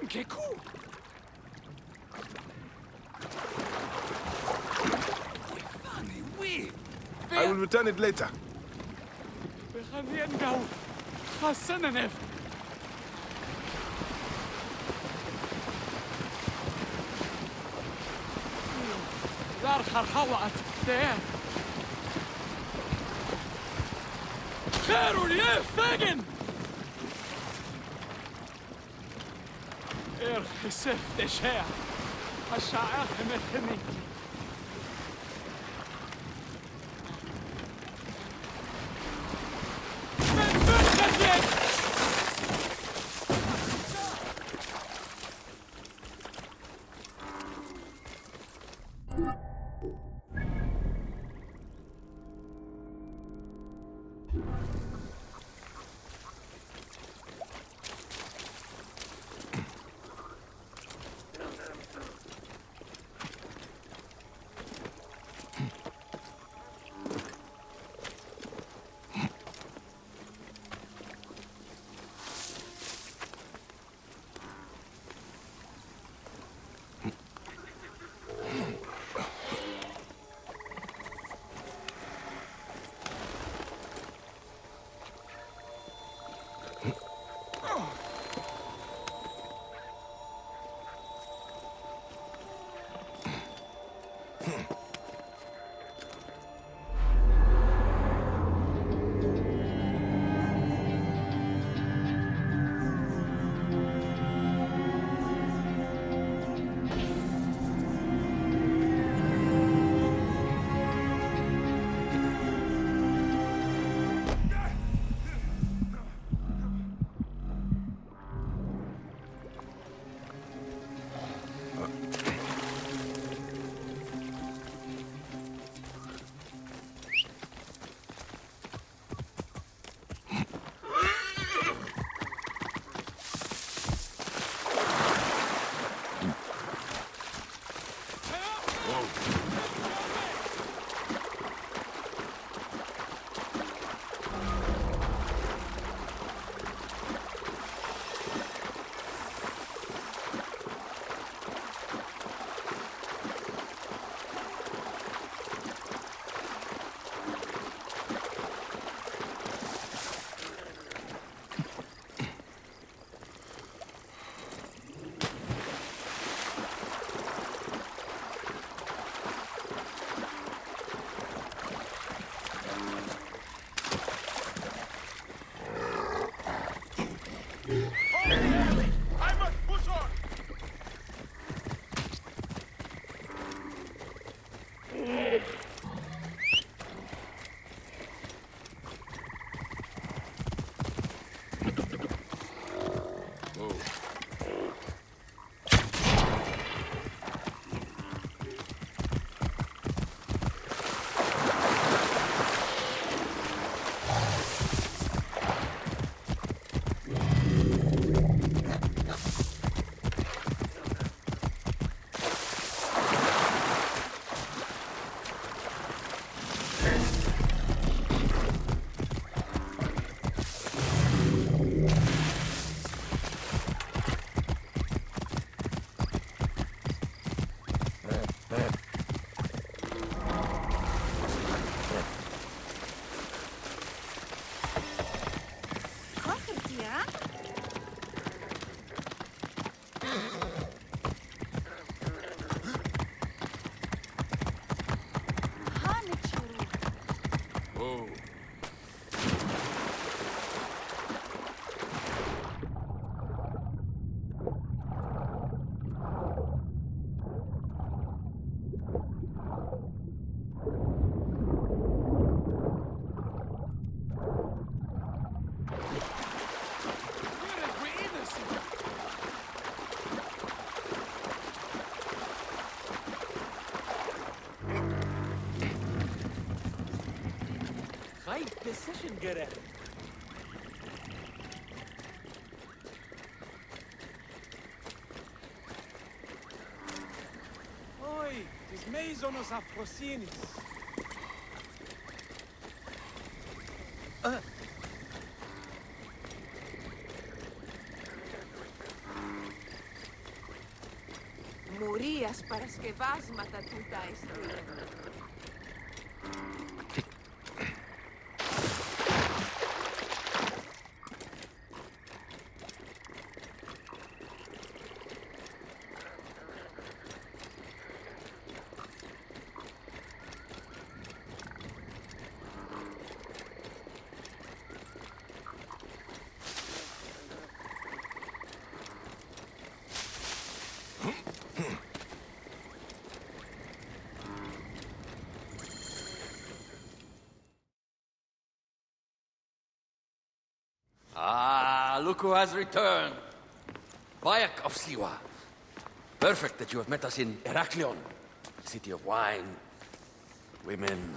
que cool! Funny, we. I will return it later. بخلينا نجو خاصنا نف دار خرخوات ده خير اليف فاجن ارخي سفت شاع الشاعر مثلني Right decision, Gere. Oi, dis meizonos afrosinis. Morías para skevasmata tuta estrella. Ah, look who has returned. Bayek of Siwa. Perfect that you have met us in Heraklion, city of wine, women,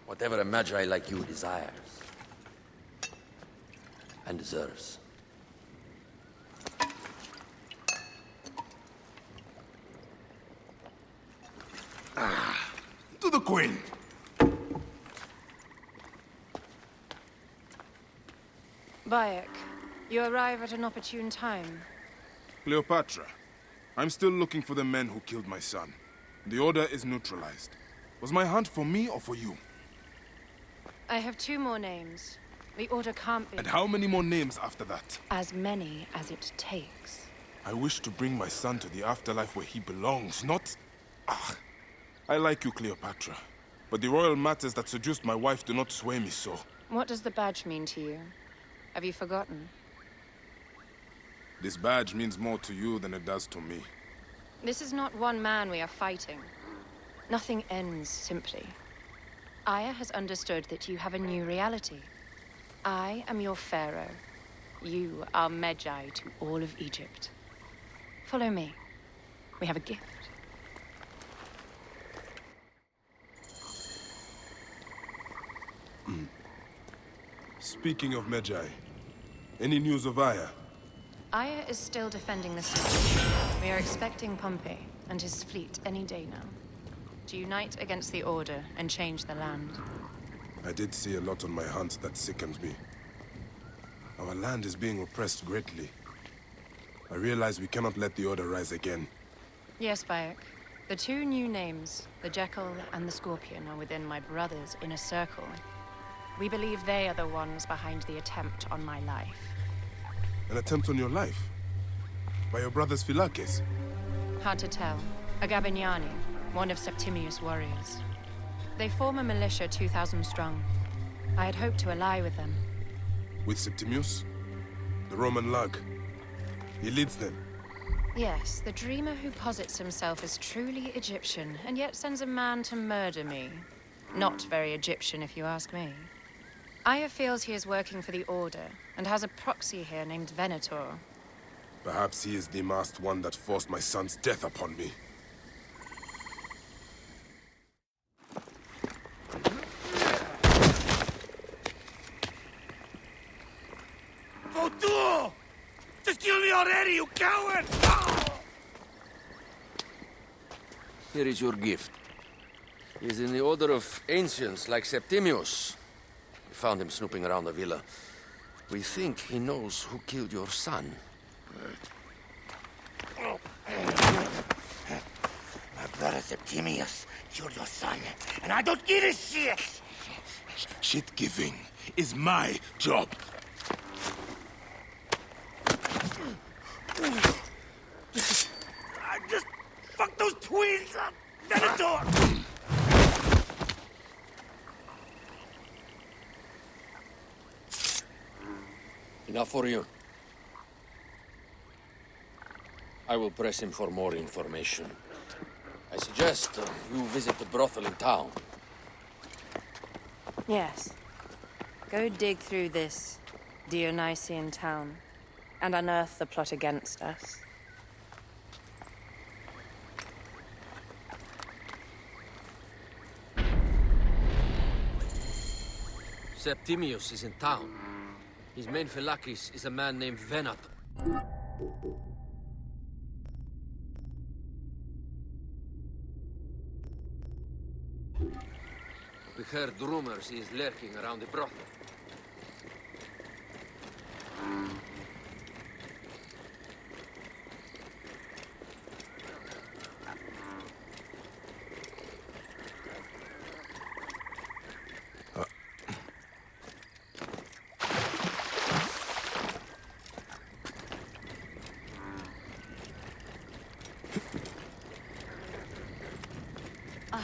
whatever a magi like you desires. And deserves. To the Queen. Bayek, you arrive at an opportune time. Cleopatra, I'm still looking for the men who killed my son. The order is neutralized. Was my hunt for me or for you? I have 2 more names. The order can't be And how many more names after that? as many as it takes. I wish to bring my son to the afterlife where he belongs, not... Ah, I like you, Cleopatra. But the royal matters that seduced my wife do not sway me so. What does the badge mean to you? Have you forgotten? This badge means more to you than it does to me. This is not one man we are fighting. Nothing ends simply. Aya has understood that you have a new reality. I am your pharaoh. You are Medjay to all of Egypt. Follow me. We have a gift. Speaking of Medjay, any news of Aya? Aya is still defending the city. We are expecting Pompey and his fleet any day now to unite against the Order and change the land. I did see a lot on my hunt that sickens me. Our land is being oppressed greatly. I realize we cannot let the Order rise again. Yes, Bayek. The 2 new names, the Jekyll and the Scorpion, are within my brother's inner circle. We believe they are the ones behind the attempt on my life. An attempt on your life? By your brothers Philakes? Hard to tell. A Gabiniani, one of Septimius' warriors. They form a militia 2,000 strong. I had hoped to ally with them. With Septimius? The Roman lug? He leads them? Yes, the dreamer who posits himself as truly Egyptian, and yet sends a man to murder me. Not very Egyptian, if you ask me. Aya feels he is working for the Order, and has a proxy here named Venator. Perhaps he is the masked one that forced my son's death upon me. Votuo! Just kill me already, you coward! Here is your gift. He is in the order of ancients like Septimius. We found him snooping around the villa. We think he knows who killed your son. My brother Septimius killed your son, and I don't give a shit! Shit-giving is my job. I just fucked those twins up! Venator! Enough for you. I will press him for more information. I suggest you visit the brothel in town. Yes. Go dig through this Dionysian town, and unearth the plot against us. Septimius is in town. His main Philakes is a man named Venator. We heard rumors he is lurking around the brothel.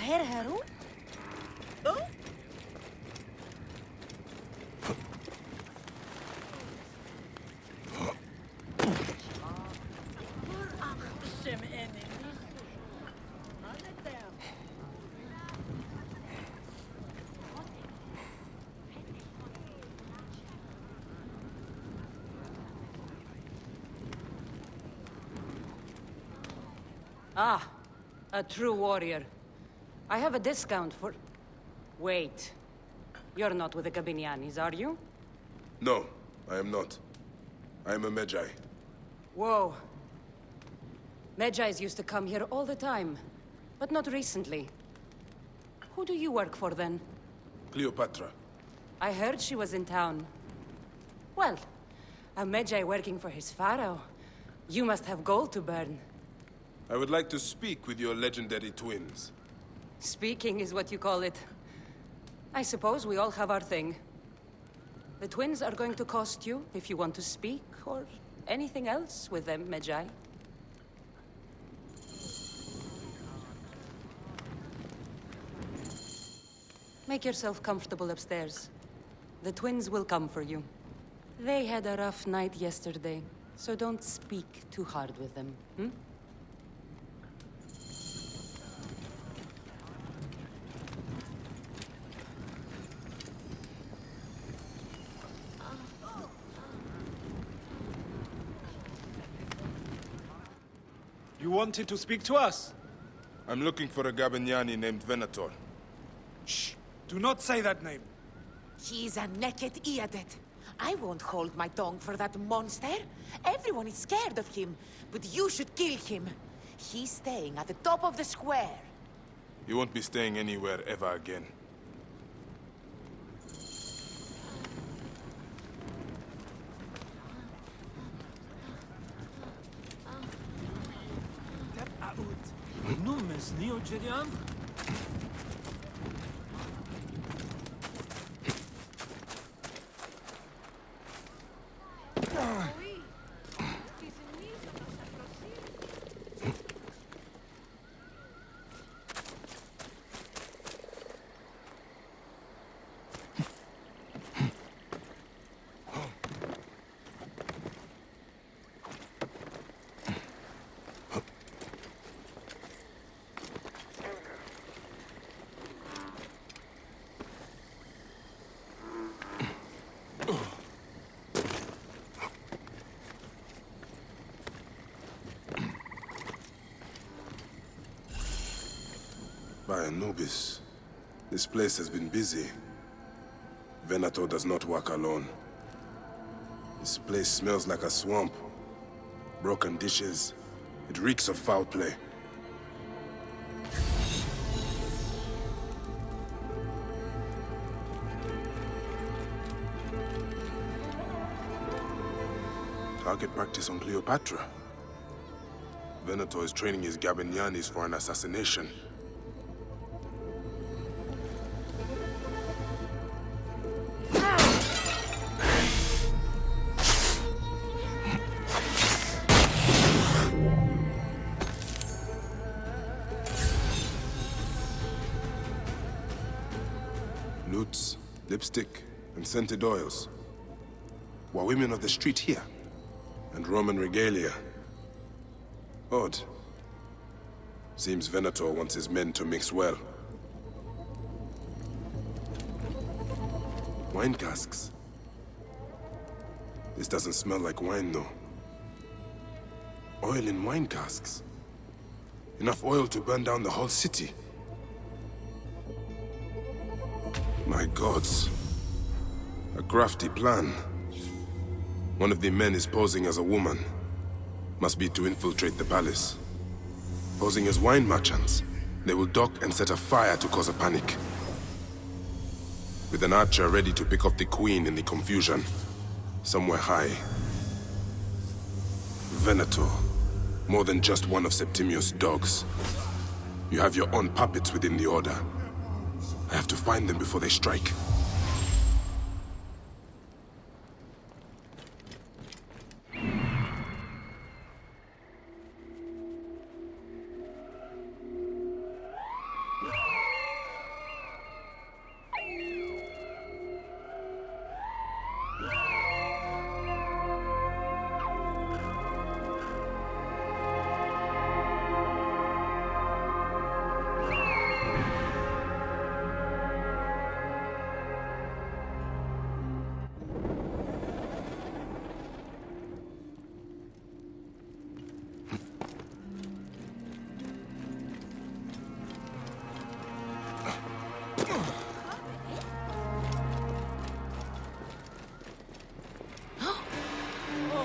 Herr Harun? Oh? Ah, a true warrior. I have a discount for... Wait. You're not with the Gabinianis, are you? No, I am not. I am a Medjay. Whoa. Medjais used to come here all the time, but not recently. Who do you work for, then? Cleopatra. I heard she was in town. Well, a Medjay working for his pharaoh. You must have gold to burn. I would like to speak with your legendary twins. Speaking is what you call it. I suppose we all have our thing. The twins are going to cost you if you want to speak, or anything else with them, Medjay. Make yourself comfortable upstairs. The twins will come for you. They had a rough night yesterday, so don't speak too hard with them, hmm? You wanted to speak to us? I'm looking for a Gabiniani named Venator. Shh! Do not say that name. He's a naked Iadet. I won't hold my tongue for that monster. Everyone is scared of him, but you should kill him. He's staying at the top of the square. You won't be staying anywhere ever again. By Anubis, this place has been busy. Venator does not work alone. This place smells like a swamp. Broken dishes. It reeks of foul play. Target practice on Cleopatra. Venator is training his Gabinianis for an assassination. Lutes, lipstick, and scented oils. Were women of the street here? And Roman regalia. Odd. Seems Venator wants his men to mix well. Wine casks. This doesn't smell like wine, though. Oil in wine casks. Enough oil to burn down the whole city. My gods. A crafty plan. One of the men is posing as a woman. Must be to infiltrate the palace. Posing as wine merchants, they will dock and set a fire to cause a panic. With an archer ready to pick off the queen in the confusion. Somewhere high. Venator. More than just one of Septimius' dogs. You have your own puppets within the Order. I have to find them before they strike.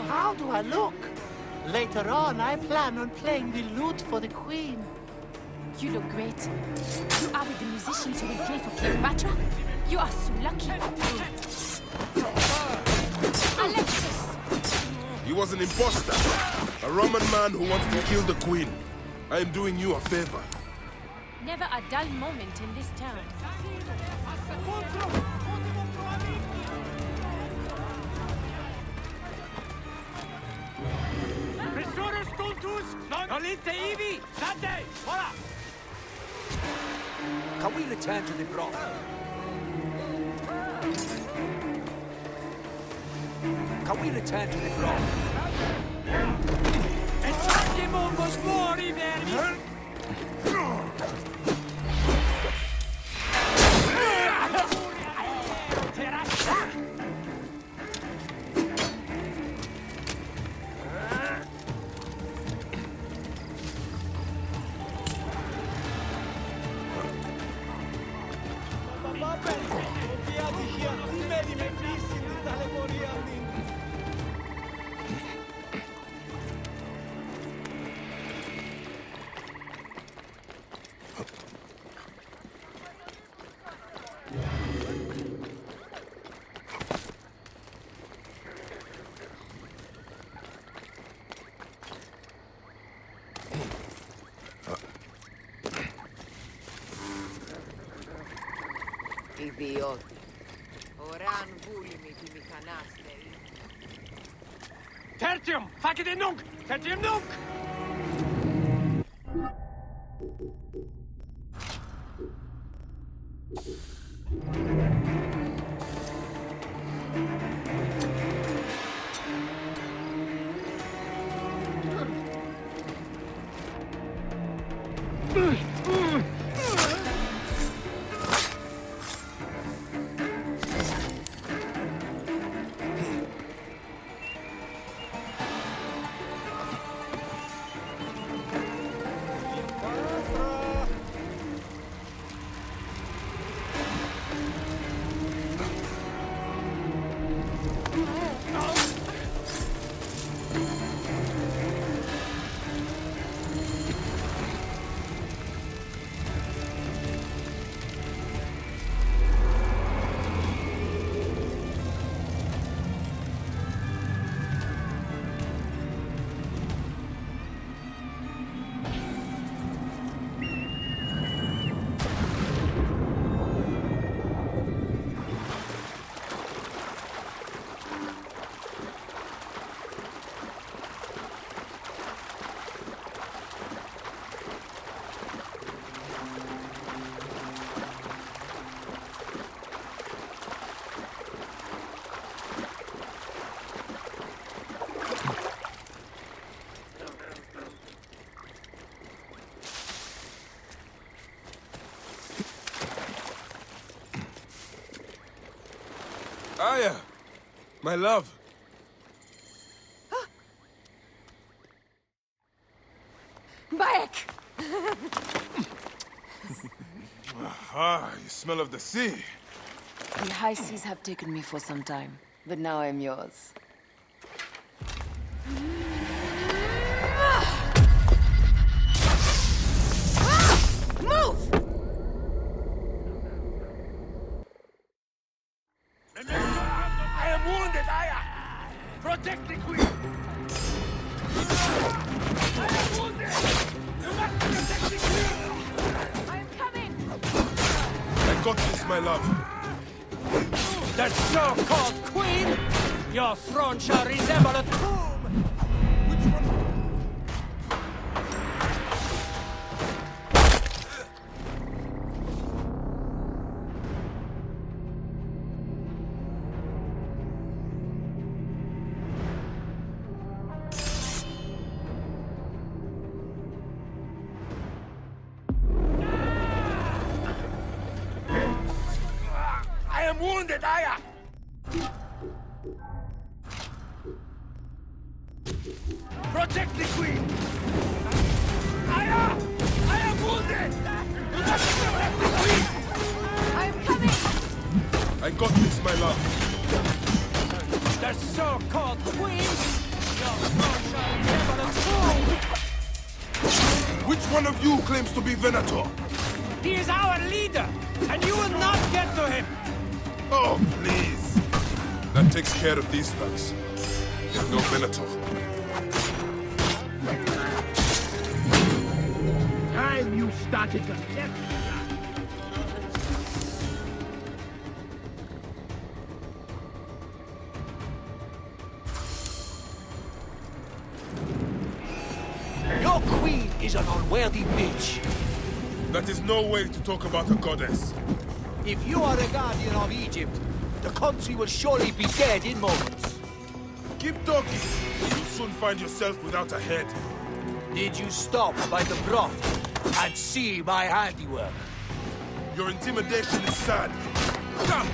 How do I look? Later on, I plan on playing the lute for the Queen. You look great. You are with the musicians who will play for Cleopatra? You are so lucky. Alexis! He was an imposter. A Roman man who wants to kill the Queen. I am doing you a favor. Never a dull moment in this town. Can we return to the broth? Can we return to the broth? Ιδιώτη. Ωράν βούλημη τη μηχανάστερη. Tertium! Facete nunc! Tertium nunc! Aya! My love! Bayek! You smell of the sea. The high seas have taken me for some time, but now I'm yours. Move! I am wounded, Aya! Protect the Queen! I am wounded! You must protect the Queen! I'm coming! I got this, my love. The so-called queen? Your throne shall resemble a tomb! Which one? I am wounded, Aya! Protect the Queen! Aya! I am wounded! You must protect the Queen! I got this, my love. The so-called queen? Your throne shall never tomb! Which one of you claims to be Venator? He is our leader, and you will not get to him! Oh, please. That takes care of these thugs. There's no Venator. Time you started to tempt me. Your queen is an unworthy bitch. That is no way to talk about a goddess. If you are a guardian of Egypt, the country will surely be dead in moments. Keep talking. You'll soon find yourself without a head. Did you stop by the broth and see my handiwork? Your intimidation is sad. Come,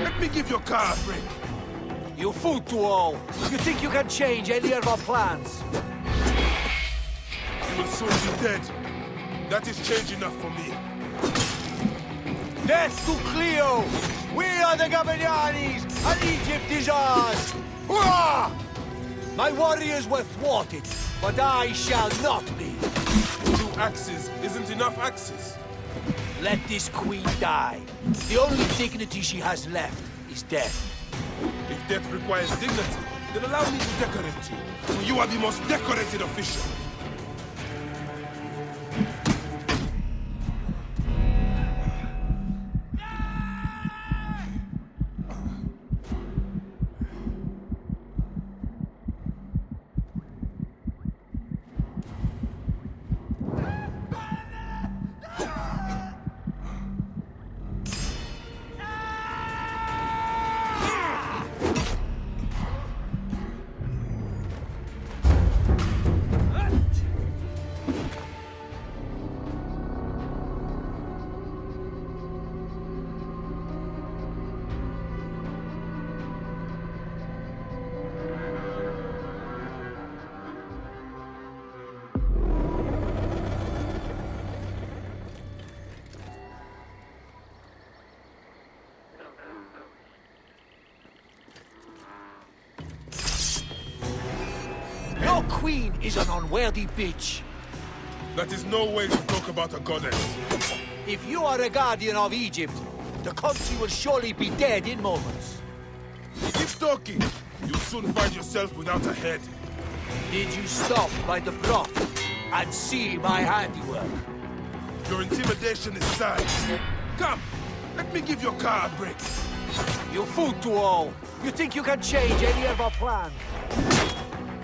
let me give your car a break. You fool to all. You think you can change any of our plans? You will soon be dead. That is change enough for me. Death to Cleo! We are the Gabanianis, and Egypt is ours! Hurrah! My warriors were thwarted, but I shall not be. 2 axes isn't enough axes. Let this queen die. The only dignity she has left is death. If death requires dignity, then allow me to decorate you. For you are the most decorated official. Your queen is an unworthy bitch. That is no way to talk about a goddess. If you are a guardian of Egypt, the country will surely be dead in moments. Keep talking. You'll soon find yourself without a head. Did you stop by the broth and see my handiwork? Your intimidation is sad. Come, let me give your car a break. You fool to all. You think you can change any of our plans?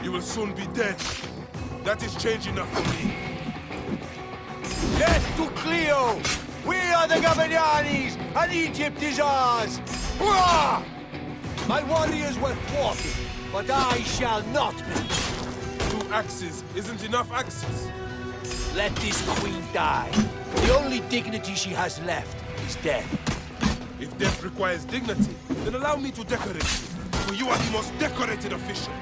You will soon be dead. That is change enough for me. Death to Cleo! We are the Gabanianis, and Egypt is ours! Hurrah! My warriors were thwarted, but I shall not be. 2 axes isn't enough axes. Let this queen die. The only dignity she has left is death. If death requires dignity, then allow me to decorate you. For you are the most decorated official.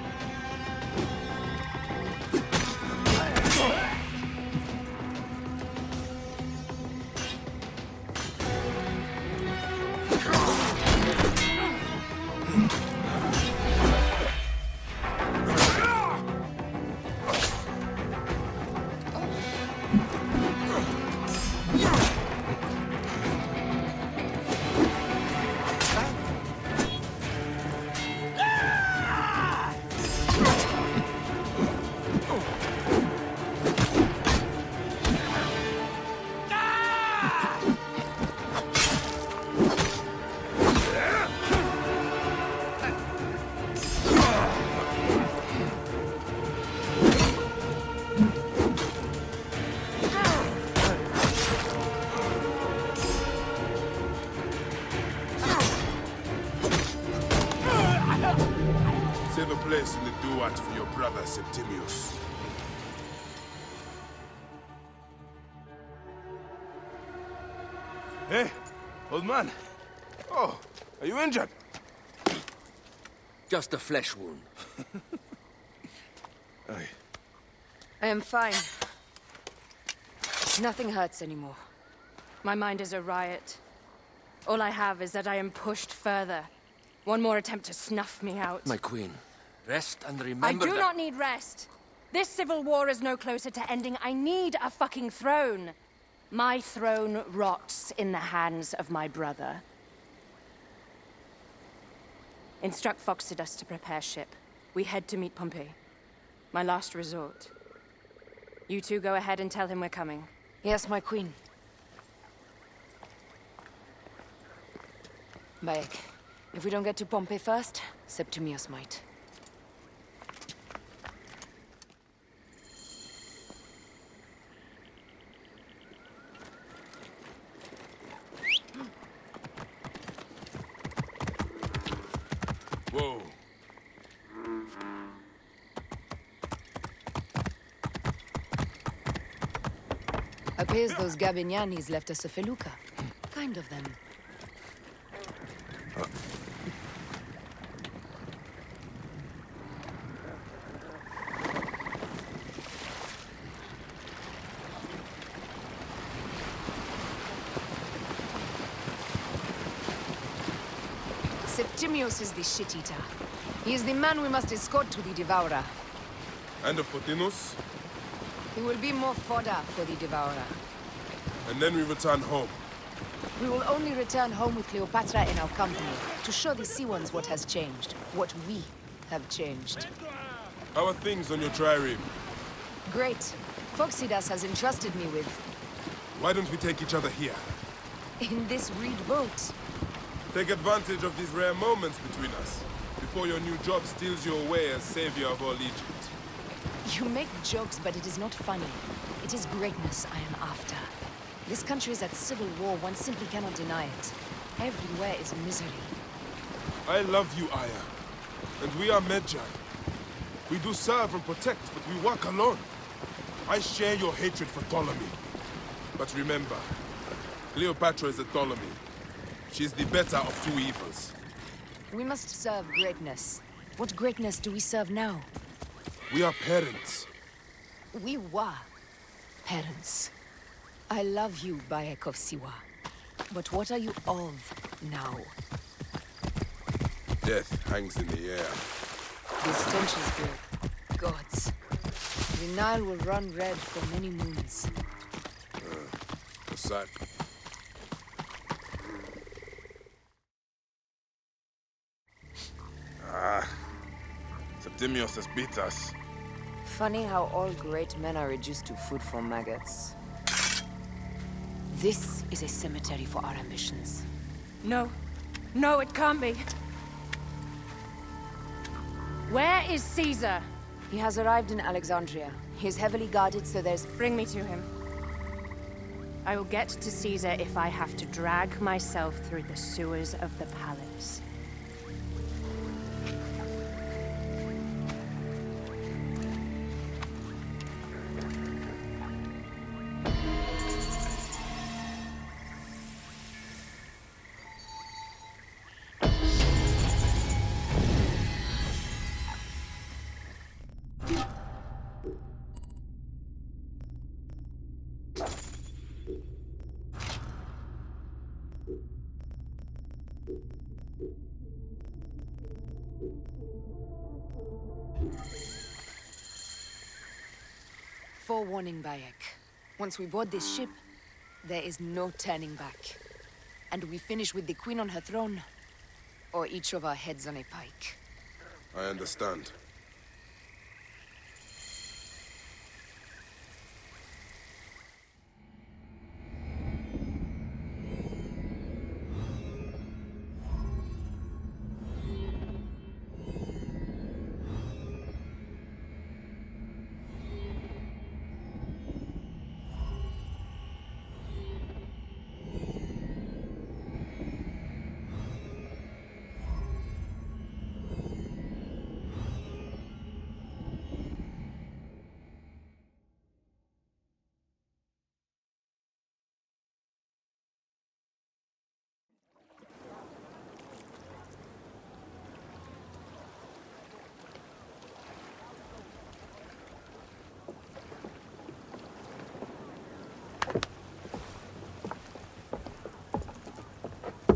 Save a place in the duat for your brother Septimius. Hey, old man. Oh, are you injured? Just a flesh wound. Aye. I am fine. Nothing hurts anymore. My mind is a riot. All I have is that I am pushed further. One more attempt to snuff me out. My queen, rest and remember I do that... not need rest. This civil war is no closer to ending. I need a fucking throne. My throne rots in the hands of my brother. Instruct Phoxidas to prepare ship. We head to meet Pompey. My last resort. You two go ahead and tell him we're coming. Yes, my queen. Bayek, if we don't get to Pompey first, Septimius might. Whoa. Appears those Gabinianis left us a felucca. Kind of them. Septimius is the shit-eater. He is the man we must escort to the Devourer. And of Pothinus? He will be more fodder for the Devourer. And then we return home. We will only return home with Cleopatra in our company, to show the Sea Ones what has changed, what we have changed. How are things on your trireme? Great. Phoxidas has entrusted me with... Why don't we take each other here? in this reed boat. Take advantage of these rare moments between us, before your new job steals you away as savior of all Egypt. You make jokes, but it is not funny. It is greatness I am after. This country is at civil war, one simply cannot deny it. Everywhere is misery. I love you, Aya. And we are Medjay. We do serve and protect, but we work alone. I share your hatred for Ptolemy. But remember, Cleopatra is a Ptolemy. She is the better of two evils. We must serve greatness. What greatness do we serve now? We are parents. We were parents. I love you, Bayek of Siwa. But what are you of now? Death hangs in the air. The stench is good. Gods. The Nile will run red for many moons. Aside. Septimius has beat us. Funny how all great men are reduced to food for maggots. This is a cemetery for our ambitions. No. No, it can't be. Where is Caesar? He has arrived in Alexandria. He is heavily guarded, so there's... Bring me to him. I will get to Caesar if I have to drag myself through the sewers of the palace. Forewarning, Bayek. Once we board this ship, there is no turning back. And we finish with the Queen on her throne, or each of our heads on a pike. I understand.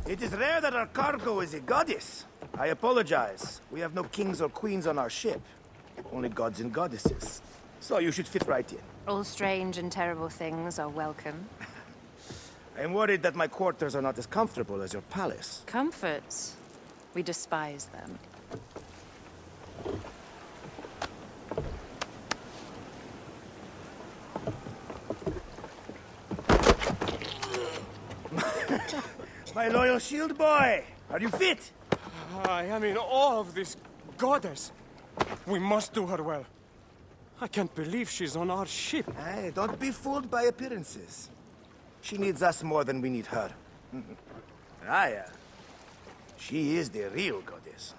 It is rare that our cargo is a goddess. I apologize. We have no kings or queens on our ship. Only gods and goddesses. So you should fit right in. All strange and terrible things are welcome. I'm worried that my quarters are not as comfortable as your palace. Comforts. We despise them. My loyal shield boy! Are you fit? I am in awe of this goddess. We must do her well. I can't believe she's on our ship. Hey, don't be fooled by appearances. She needs us more than we need her. Aya, she is the real goddess.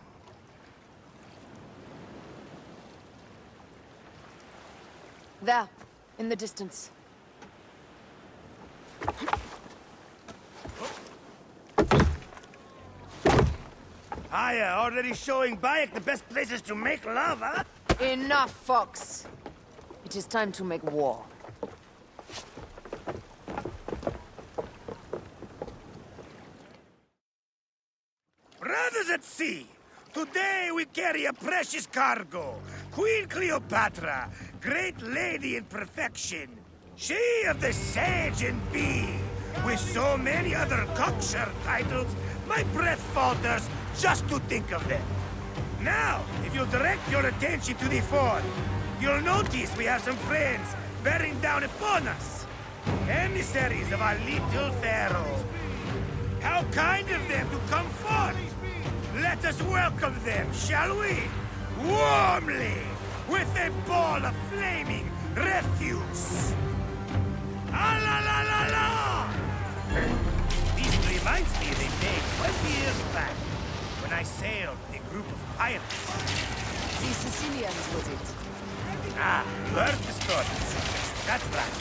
There, in the distance. Aya, already showing Bayek the best places to make love, huh? Enough, Fox. It is time to make war. Brothers at sea, today we carry a precious cargo. Queen Cleopatra, great lady in perfection. She of the Sage and Bee. With so many other cocksure titles, my breath falters just to think of them. Now, if you'll direct your attention to the fort, you'll notice we have some friends bearing down upon us. Emissaries of our little pharaoh. How kind of them to come forth! Let us welcome them, shall we? Warmly, with a ball of flaming refuse. Ah la la la la! This reminds me of a day 20 years back, when I sailed with a group of pirates. The Sicilians, was it? Ah, you heard the stories. That's right.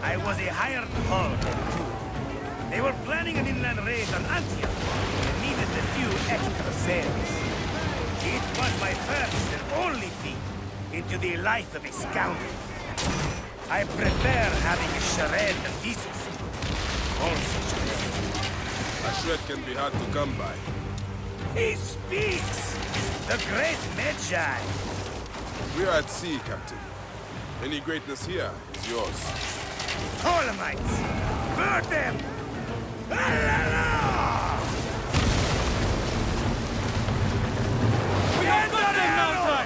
I was a hired hull then, too. They were planning an inland raid on Antioch and needed a few extra sails. It was my first and only peek into the life of a scoundrel. I prefer having a shred of decency. Also shred. A shred can be hard to come by. He speaks! The great Medjay! We are at sea, Captain. Any greatness here is yours. Ptolemites! Burn them! La la la! We have got them now, Ty!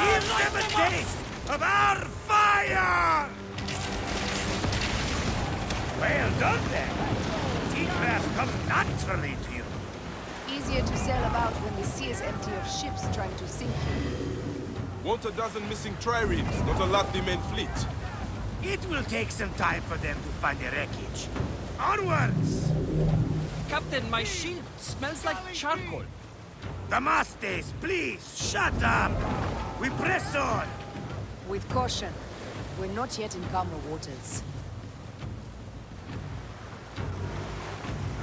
Give them a taste of our fire! Well done, then. Seacraft comes naturally to you. Easier to sail about when the sea is empty of ships trying to sink you. Want a dozen missing triremes, not a lot the main fleet. It will take some time for them to find the wreckage. Onwards! Captain, my shield smells like charcoal. Damastes, please, shut up! We press on! With caution. We're not yet in calmer waters.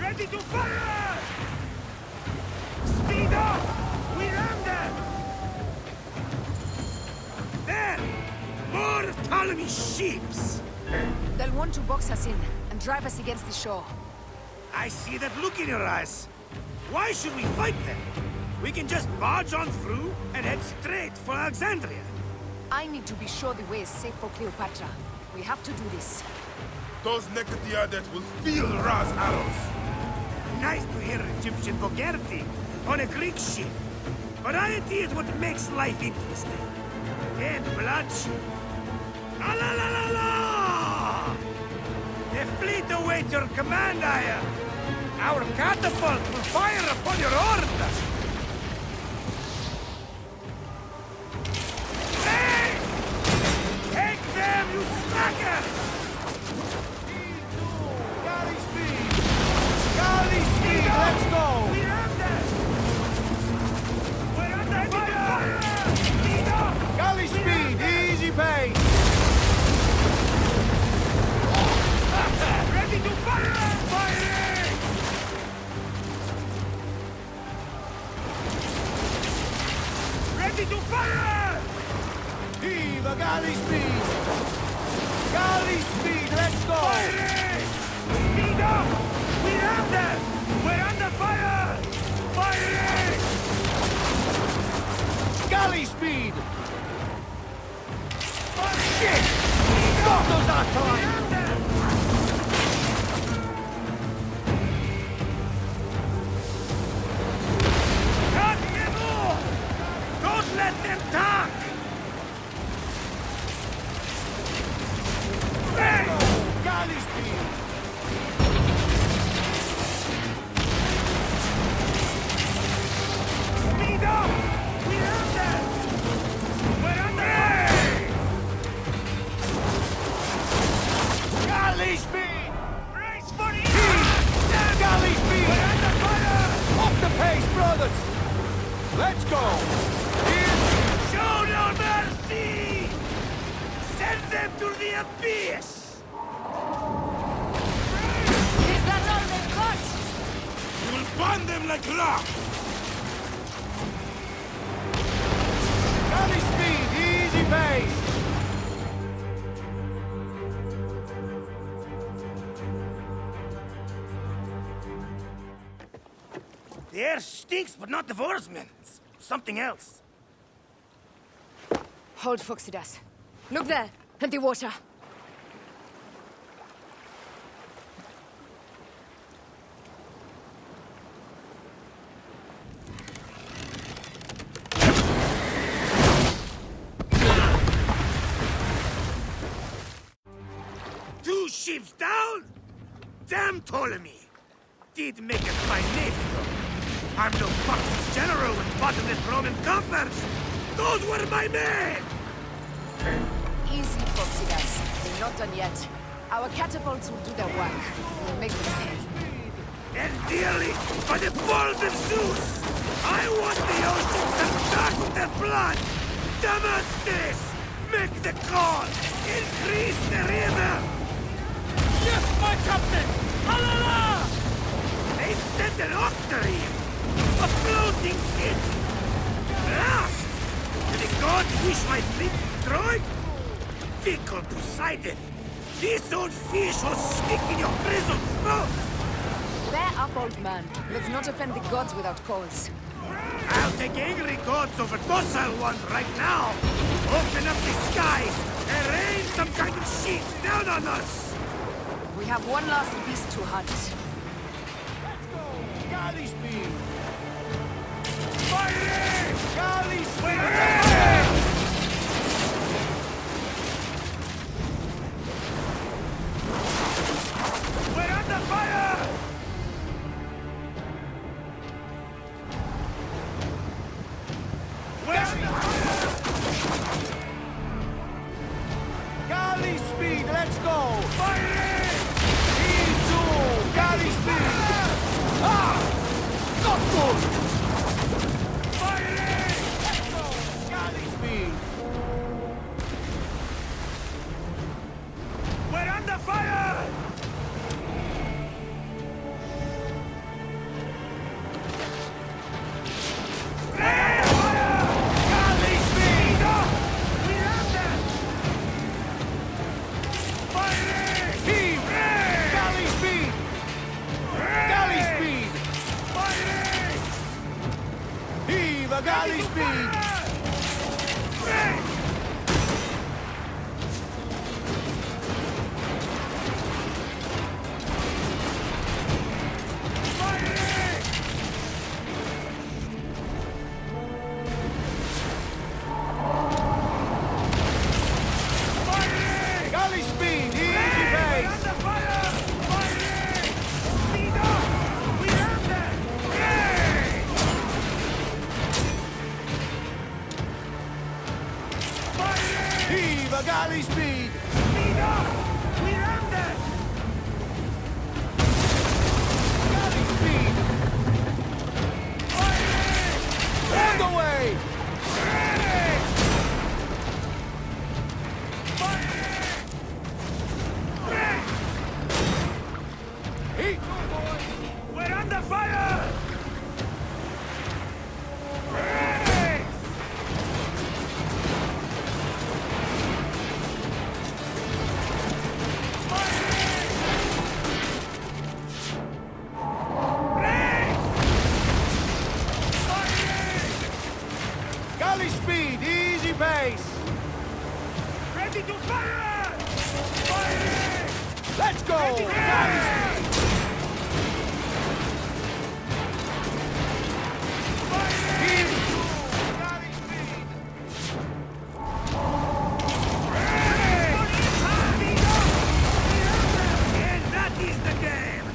Ready to fire! Speed up! We ram them! There! More of Ptolemy's ships! They'll want to box us in and drive us against the shore. I see that look in your eyes. Why should we fight them? We can just barge on through and head straight for Alexandria. I need to be sure the way is safe for Cleopatra. We have to do this. Those Nekatiadet will feel Ra's arrows. Nice to hear Egyptian vulgarity on a Greek ship. Variety is what makes life interesting. And bloodshed. Ah la la la la! The fleet awaits your command, Aya. Our catapult will fire upon your orders. Hey! Take them, you slacker! Galley speed! Galley speed! Let's go! We have them! We're under fire! Speed up! Galley speed! Easy pace! Ready to fire! Firing! Ready to fire! Heave a galley speed! Galley speed! Let's go! Firing! Speed up! We have them! We're Galley speed! Oh, shit! Stop us that time! Cut them off! Don't let them talk! Hey! Galley speed! Speed up! We're under! We're under! Galley speed! Brace for the Galley speed! We're under fire! Up the pace, brothers! Let's go! Here's... Show no mercy! Send them to the abyss! Is that all they've got? We will burn them like rock! Galley speed! Easy pace! The air stinks, but not the Vorsmen. It's something else. Hold, Phoxidas. Look there, at the water. Two ships down? Damn Ptolemy! Did make a fine navy, though. I'm no Fox's general with bottomless Roman coffers! Those were my men! Easy, Phoxidas. They're not done yet. Our catapults will do their work. We'll make them pay. And dearly, by the balls of Zeus! I want the ocean to dark with their blood! Damascus! Make the call! Increase the river! Yes, my captain! Halala! They sent an octarine! A floating city! Blast! Do the gods wish my fleet destroyed? Fickle Poseidon! This old fish will stick in your grizzled throat! Bear up, old man. Let's not offend the gods without cause. I'll take angry gods over docile ones right now! Open up the skies and rain some kind of shit down on us! We have one last beast to hunt. Let's go! Galley speed! Fighting! Galley speed! Fighting! We're under fire! We're under fire! Galley speed! Let's go! Fighting! Easy! Galley speed! Ah! Not good! Fighting! Galley speed! We're under fire! Galley speed! We're under! Fighting! Heave! Galley speed! Galley speed! Fighting! Heave a galley speed! Galley speed! Easy pace! Heave a galley speed! Galley speed! On the way! Heat! We're under fire! Let's go! And that is the game!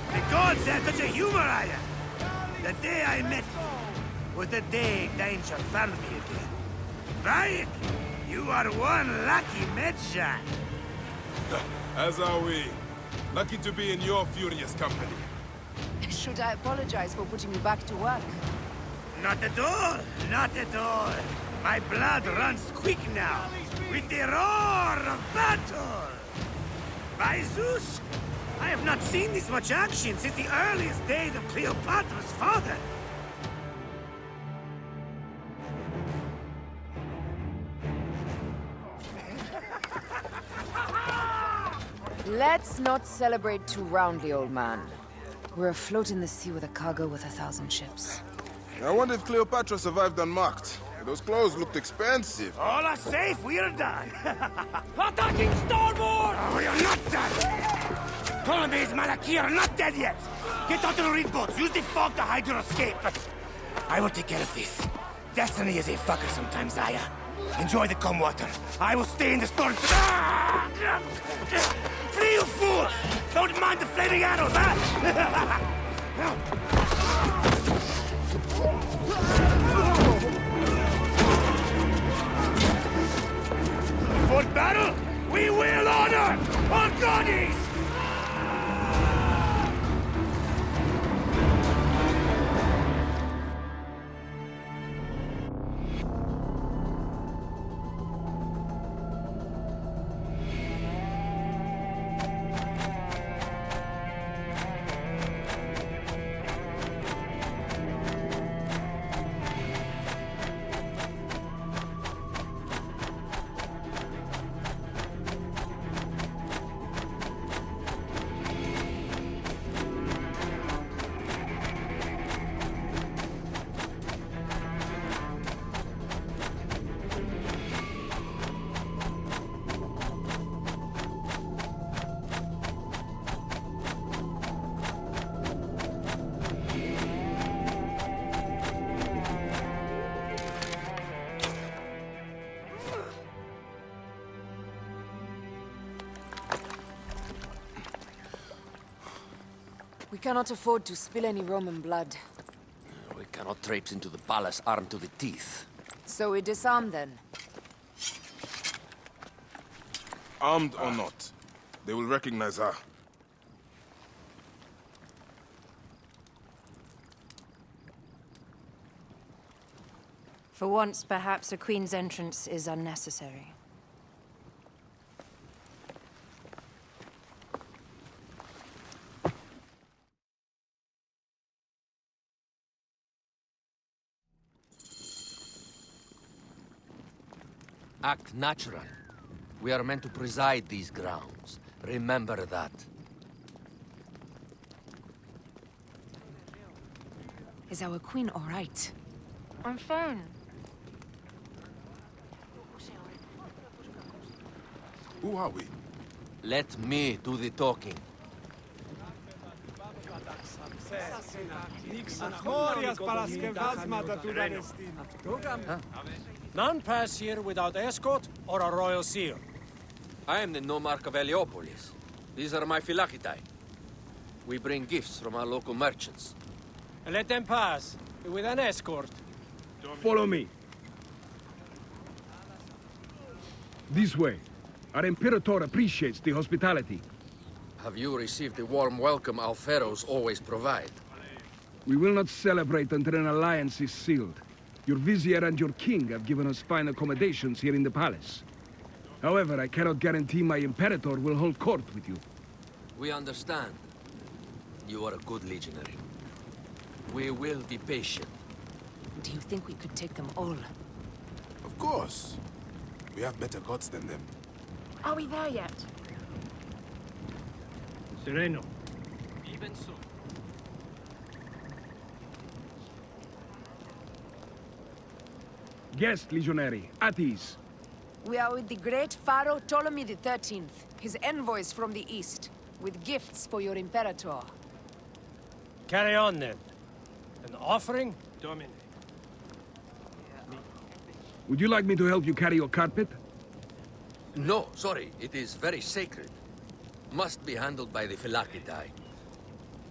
The gods have such a humor, Aya. The day I met you was the day danger found me again. Bayek, you are one lucky Medjay. As are we. Lucky to be in your furious company. Should I apologize for putting you back to work? Not at all, not at all. My blood runs quick now, with the roar of battle. By Zeus, I have not seen this much action since the earliest days of Cleopatra's father. Let's not celebrate too roundly, old man. We're afloat in the sea with a cargo with 1,000 ships. I wonder if Cleopatra survived unmarked. Those clothes looked expensive. All are safe, we're done. Attacking starboard! Oh, we are not done! Ptolemy's Malaki are not dead yet! Get onto the reed boats, use the fog to hide your escape. I will take care of this. Destiny is a fucker sometimes, Aya. Enjoy the calm water. I will stay in the storm. Flee, you fools! Don't mind the flaming arrows, huh? For battle, we will honor our goddess! We cannot afford to spill any Roman blood. We cannot traipse into the palace armed to the teeth. So we disarm then. Armed or not, they will recognize her. For once, perhaps a queen's entrance is unnecessary. Act natural. We are meant to preside these grounds. Remember that. Is our queen all right? I'm fine. Who are we? Let me do the talking. None pass here without escort or a royal seal. I am the nomarch of Heliopolis. These are my phylacitae. We bring gifts from our local merchants. Let them pass, with an escort. Follow me. This way. Our Imperator appreciates the hospitality. Have you received the warm welcome our pharaohs always provide? We will not celebrate until an alliance is sealed. Your vizier and your king have given us fine accommodations here in the palace. However, I cannot guarantee my Imperator will hold court with you. We understand. You are a good legionary. We will be patient. Do you think we could take them all? Of course. We have better gods than them. Are we there yet? Sereno. Even so. Guest legionary, at ease. We are with the great Pharaoh Ptolemy XIII, his envoys from the east, with gifts for your Imperator. Carry on, then. An offering? Domine. Would you like me to help you carry your carpet? No, sorry. It is very sacred. Must be handled by the Phylakitai.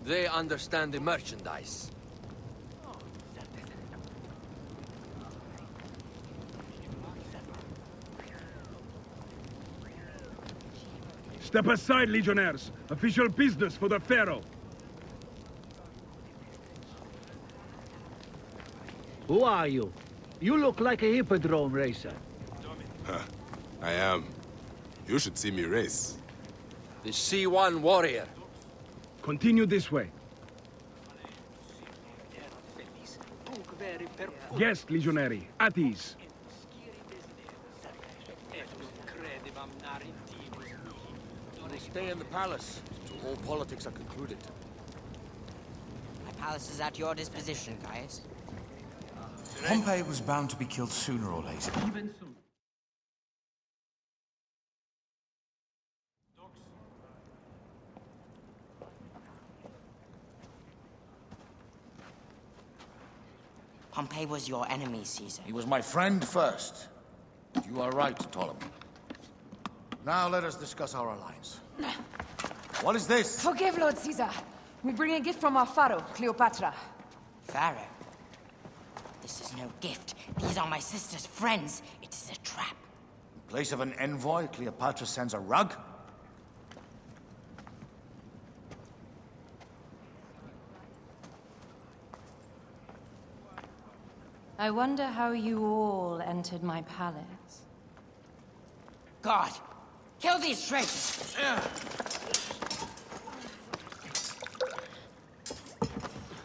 They understand the merchandise. Step aside, Legionnaires. Official business for the Pharaoh. Who are you? You look like a hippodrome racer. I am. You should see me race. The C1 warrior. Continue this way. Yes, Legionary. At ease. Stay in the palace till all politics are concluded. My palace is at your disposition, Caius. Pompey was bound to be killed sooner or later. Pompey was your enemy, Caesar. He was my friend first. You are right, Ptolemy. Now let us discuss our alliance. What is this? Forgive, Lord Caesar. We bring a gift from our Pharaoh, Cleopatra. Pharaoh? This is no gift. These are my sister's friends. It is a trap. In place of an envoy, Cleopatra sends a rug? I wonder how you all entered my palace. God! Kill these traitors!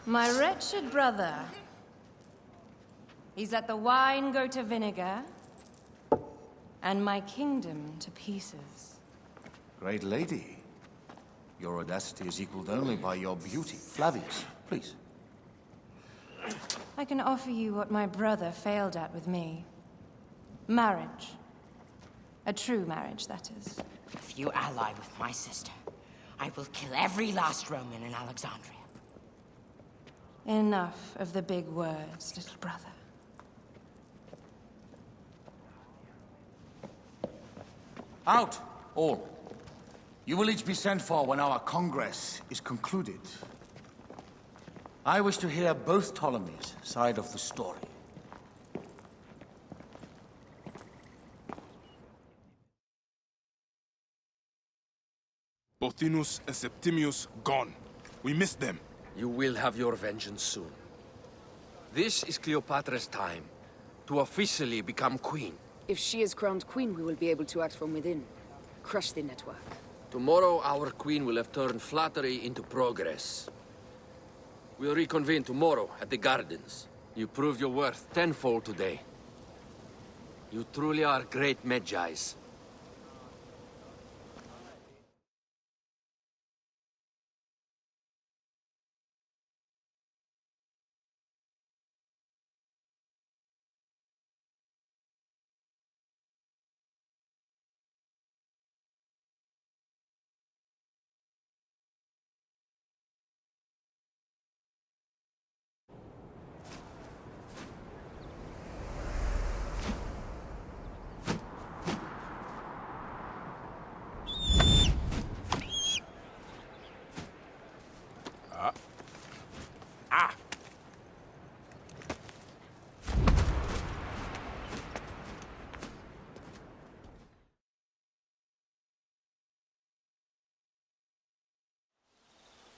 My wretched brother. He's let the wine go to vinegar, and my kingdom to pieces. Great lady. Your audacity is equaled only by your beauty. Flavius, please. I can offer you what my brother failed at with me. Marriage. A true marriage, that is. If you ally with my sister, I will kill every last Roman in Alexandria. Enough of the big words, little brother. Out, all. You will each be sent for when our Congress is concluded. I wish to hear both Ptolemy's side of the story. Pothinus and Septimius gone. We missed them. You will have your vengeance soon. This is Cleopatra's time to officially become queen. If she is crowned queen, we will be able to act from within. Crush the network. Tomorrow, our queen will have turned flattery into progress. We'll reconvene tomorrow at the gardens. You proved your worth tenfold today. You truly are great Magi's.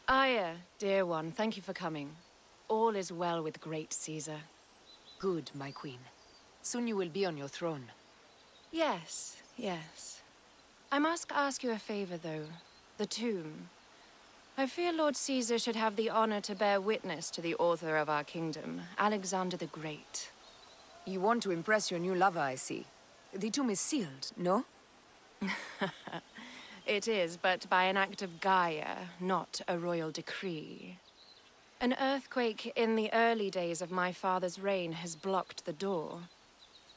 Aya, dear one, thank you for coming. All is well with great Caesar. Good, my queen. Soon you will be on your throne. Yes, yes. I must ask you a favor, though. The tomb. I fear Lord Caesar should have the honor to bear witness to the author of our kingdom, Alexander the Great. You want to impress your new lover, I see. The tomb is sealed, no? It is, but by an act of Gaia, not a royal decree. An earthquake in the early days of my father's reign has blocked the door.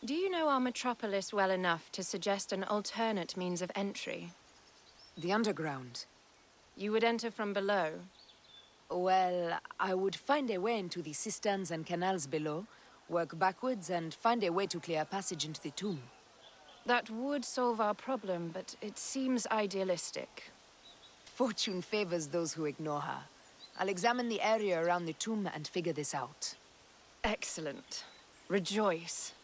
Do you know our metropolis well enough to suggest an alternate means of entry? The underground. You would enter from below? Well, I would find a way into the cisterns and canals below, work backwards, and find a way to clear a passage into the tomb. That would solve our problem, but it seems idealistic. Fortune favors those who ignore her. I'll examine the area around the tomb and figure this out. Excellent. Rejoice.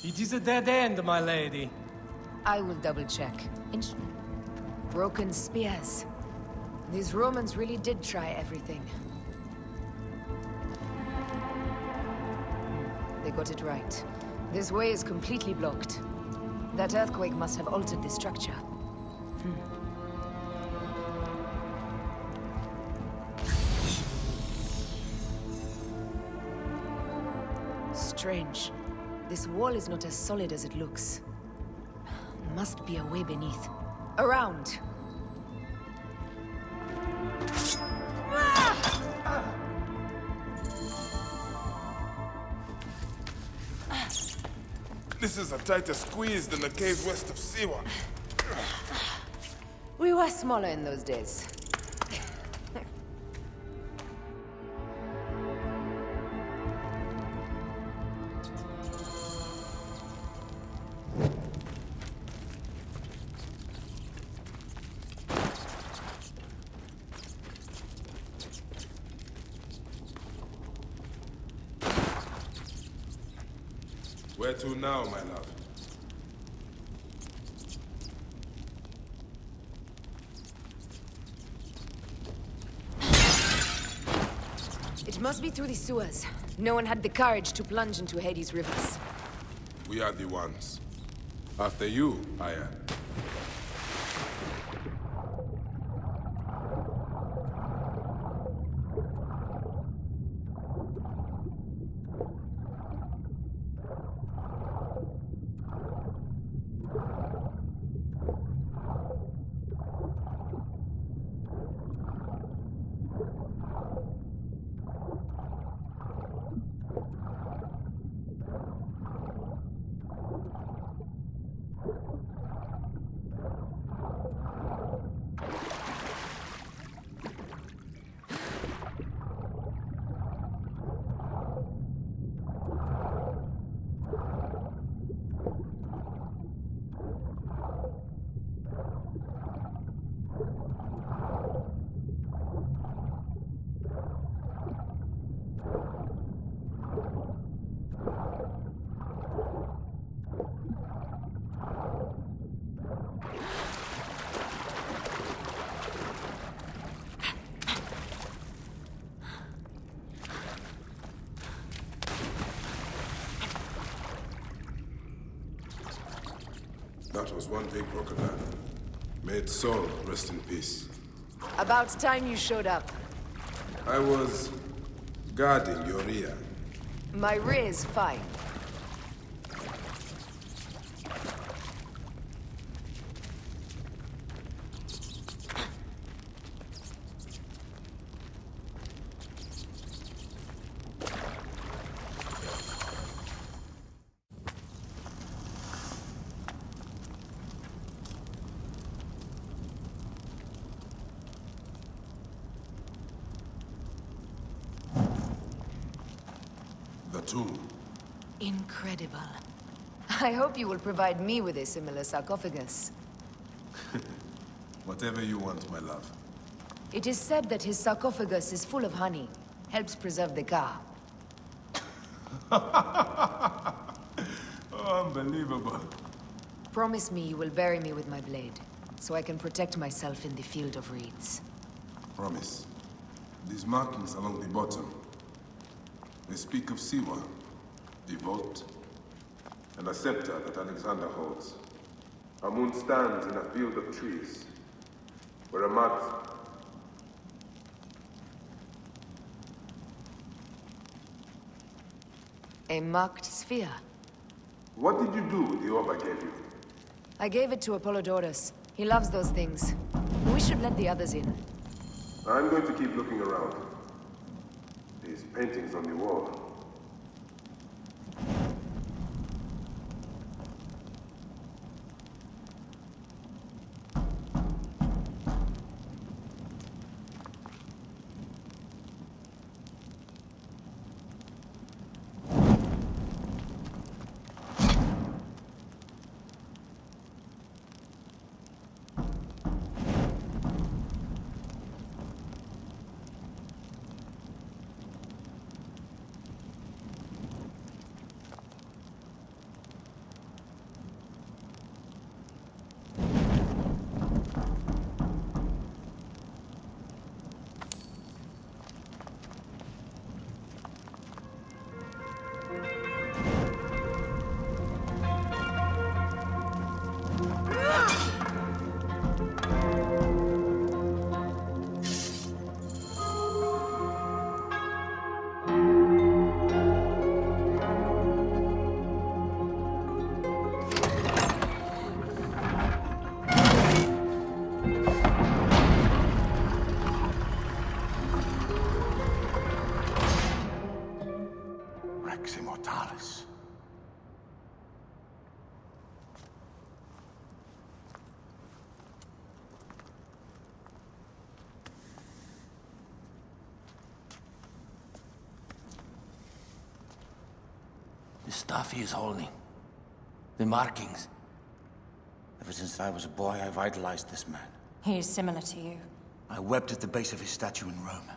It is a dead end, my lady. I will double-check. Broken spears. These Romans really did try everything. They got it right. This way is completely blocked. That earthquake must have altered the structure. Strange. This wall is not as solid as it looks. Must be a way beneath. Around! This is a tighter squeeze than the caves west of Siwa. We were smaller in those days. Where to now, my love? It must be through the sewers. No one had the courage to plunge into Hades' rivers. We are the ones. After you, Aya. That was one big crocodile. May its soul rest in peace. About time you showed up. I was guarding your rear. My rear is fine. The tomb. Incredible. I hope you will provide me with a similar sarcophagus. Whatever you want, my love. It is said that his sarcophagus is full of honey. Helps preserve the Ka. Unbelievable. Promise me you will bury me with my blade, so I can protect myself in the field of reeds. Promise. These markings along the bottom. They speak of Siwa, the vault, and a scepter that Alexander holds. A moon stands in a field of trees. We're a mark. A marked sphere. What did you do with the orb I gave you? I gave it to Apollodorus. He loves those things. We should let the others in. I'm going to keep looking around. These paintings on the wall. Rex Immortalis. The stuff he is holding. The markings. Ever since I was a boy, I've idolized this man. He is similar to you. I wept at the base of his statue in Rome.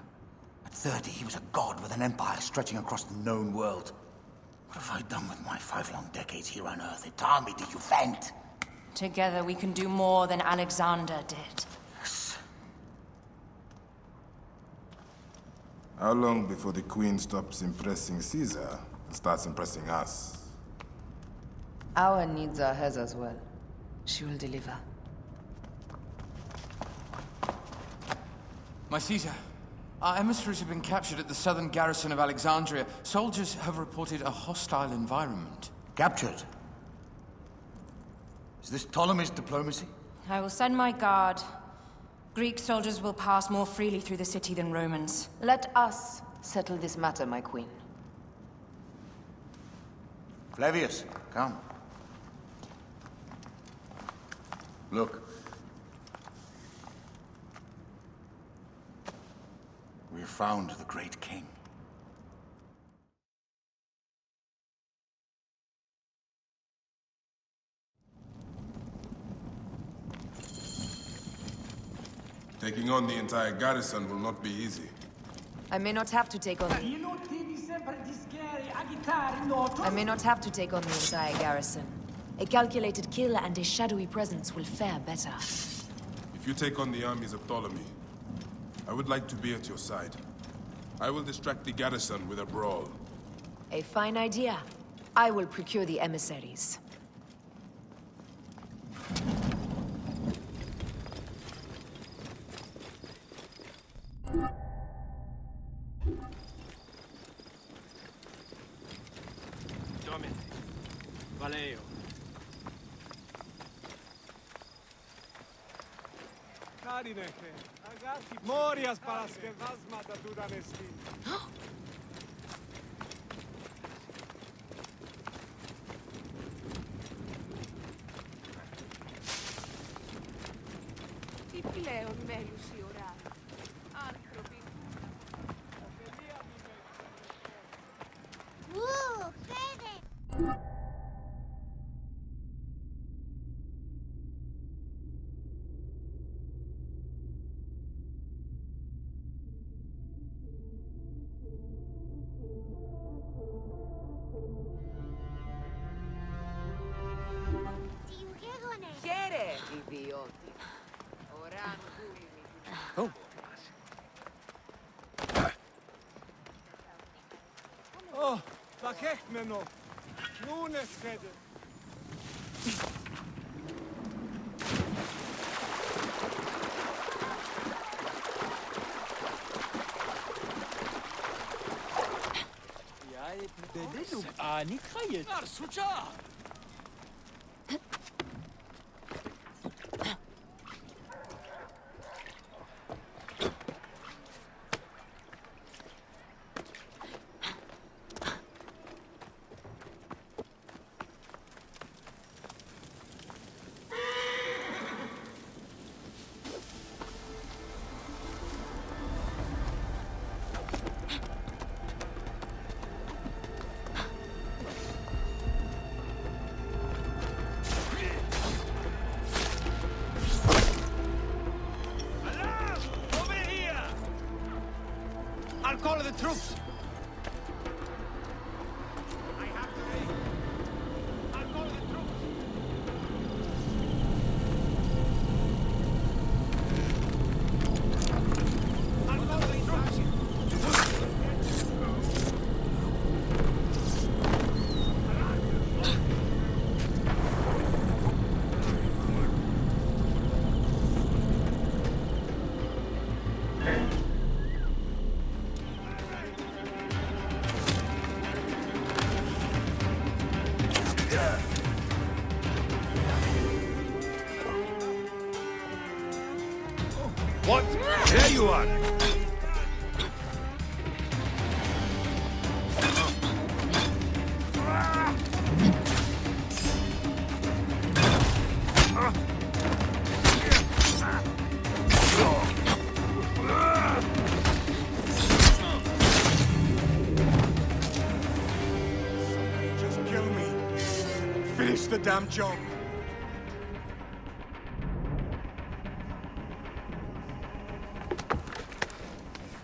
At 30, he was a god with an empire stretching across the known world. What have I done with my 5 long decades here on Earth? It taught me to defend. Together we can do more than Alexander did. Yes. How long before the Queen stops impressing Caesar and starts impressing us? Our needs are hers as well. She will deliver. My Caesar, our emissaries have been captured at the southern garrison of Alexandria. Soldiers have reported a hostile environment. Captured? Is this Ptolemy's diplomacy? I will send my guard. Greek soldiers will pass more freely through the city than Romans. Let us settle this matter, my queen. Flavius, come. Look. We have found the great king. Taking on the entire garrison will not be easy. I may not have to take on the... I may not have to take on the entire garrison. A calculated kill and a shadowy presence will fare better. If you take on the armies of Ptolemy, I would like to be at your side. I will distract the garrison with a brawl. A fine idea. I will procure the emissaries. Domine. Valeo. Carineke, agati morias paraske vazmata dudanesti. Τι πλέον μέλους η ώρα. Άνθρωποι. Χαίρε, ιδιώτη. Ωράν δούλη. Oh, da kecht me noch. Nun es redde. I'll call the troops! What? There you are! Just kill me. Finish the damn job.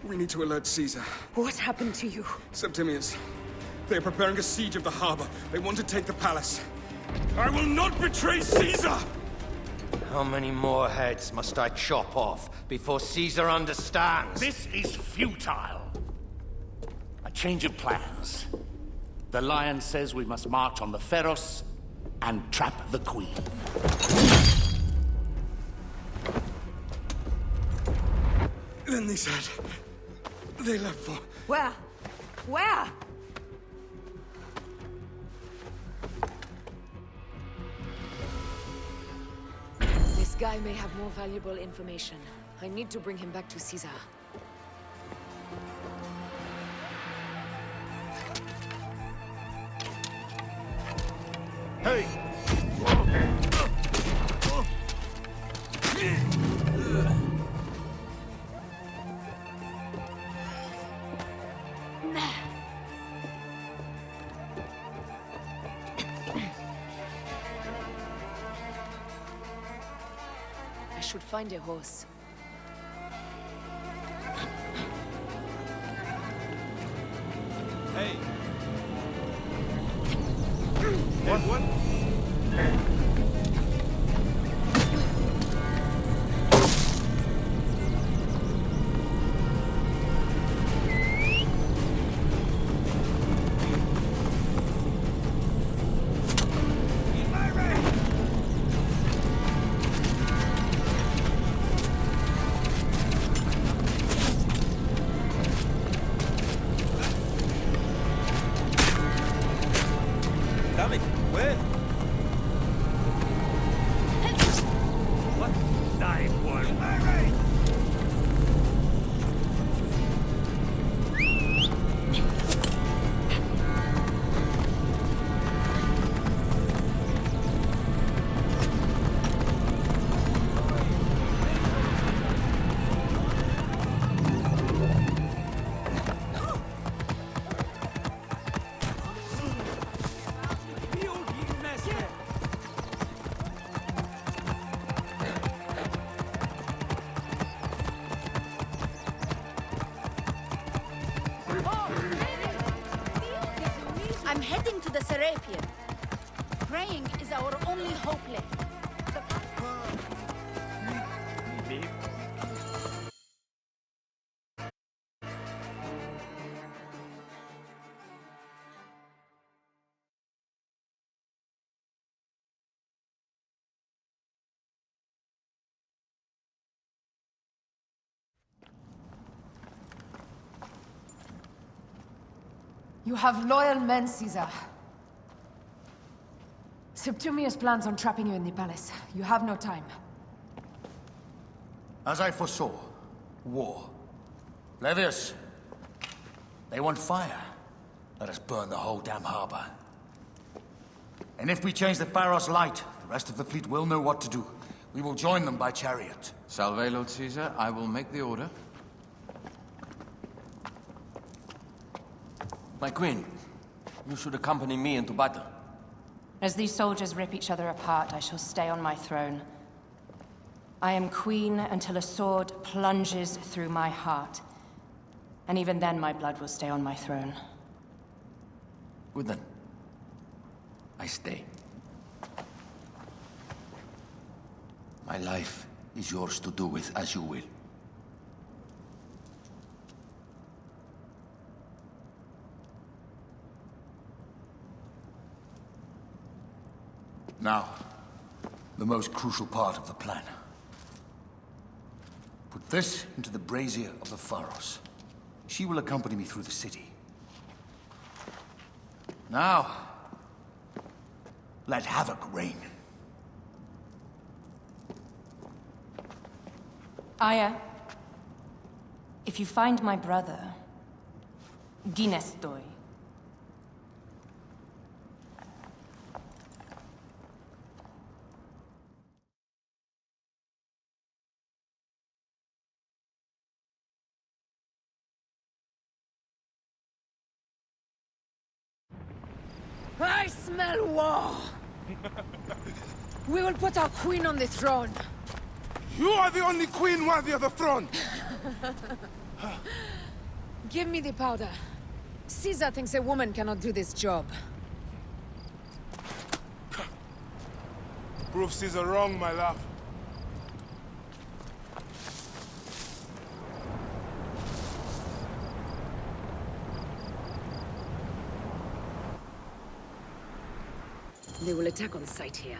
We need to alert Caesar. What happened to you? Septimius. They are preparing a siege of the harbor. They want to take the palace. I will not betray Caesar! How many more heads must I chop off before Caesar understands? This is futile. A change of plans. The Lion says we must march on the Pharos and trap the Queen. Then they said... they left for... Where? Where? This guy may have more valuable information. I need to bring him back to Caesar. Hey! I should find a horse. Hey! What? Where? What? Die, boy. I'm heading to the Serapion. Praying is our only hope left. You have loyal men, Caesar. Septimius plans on trapping you in the palace. You have no time. As I foresaw, war. Levius, they want fire. Let us burn the whole damn harbor. And if we change the Pharos light, the rest of the fleet will know what to do. We will join them by chariot. Salve, Lord Caesar. I will make the order. My queen, you should accompany me into battle. As these soldiers rip each other apart, I shall stay on my throne. I am queen until a sword plunges through my heart. And even then, my blood will stay on my throne. Good then. I stay. My life is yours to do with as you will. Now, the most crucial part of the plan. Put this into the brazier of the Pharos. She will accompany me through the city. Now, let havoc reign. Aya, if you find my brother, Ginestoi. I smell war! We will put our queen on the throne. You are the only queen worthy of the throne! Give me the powder. Caesar thinks a woman cannot do this job. Prove Caesar wrong, my love. They will attack on sight here.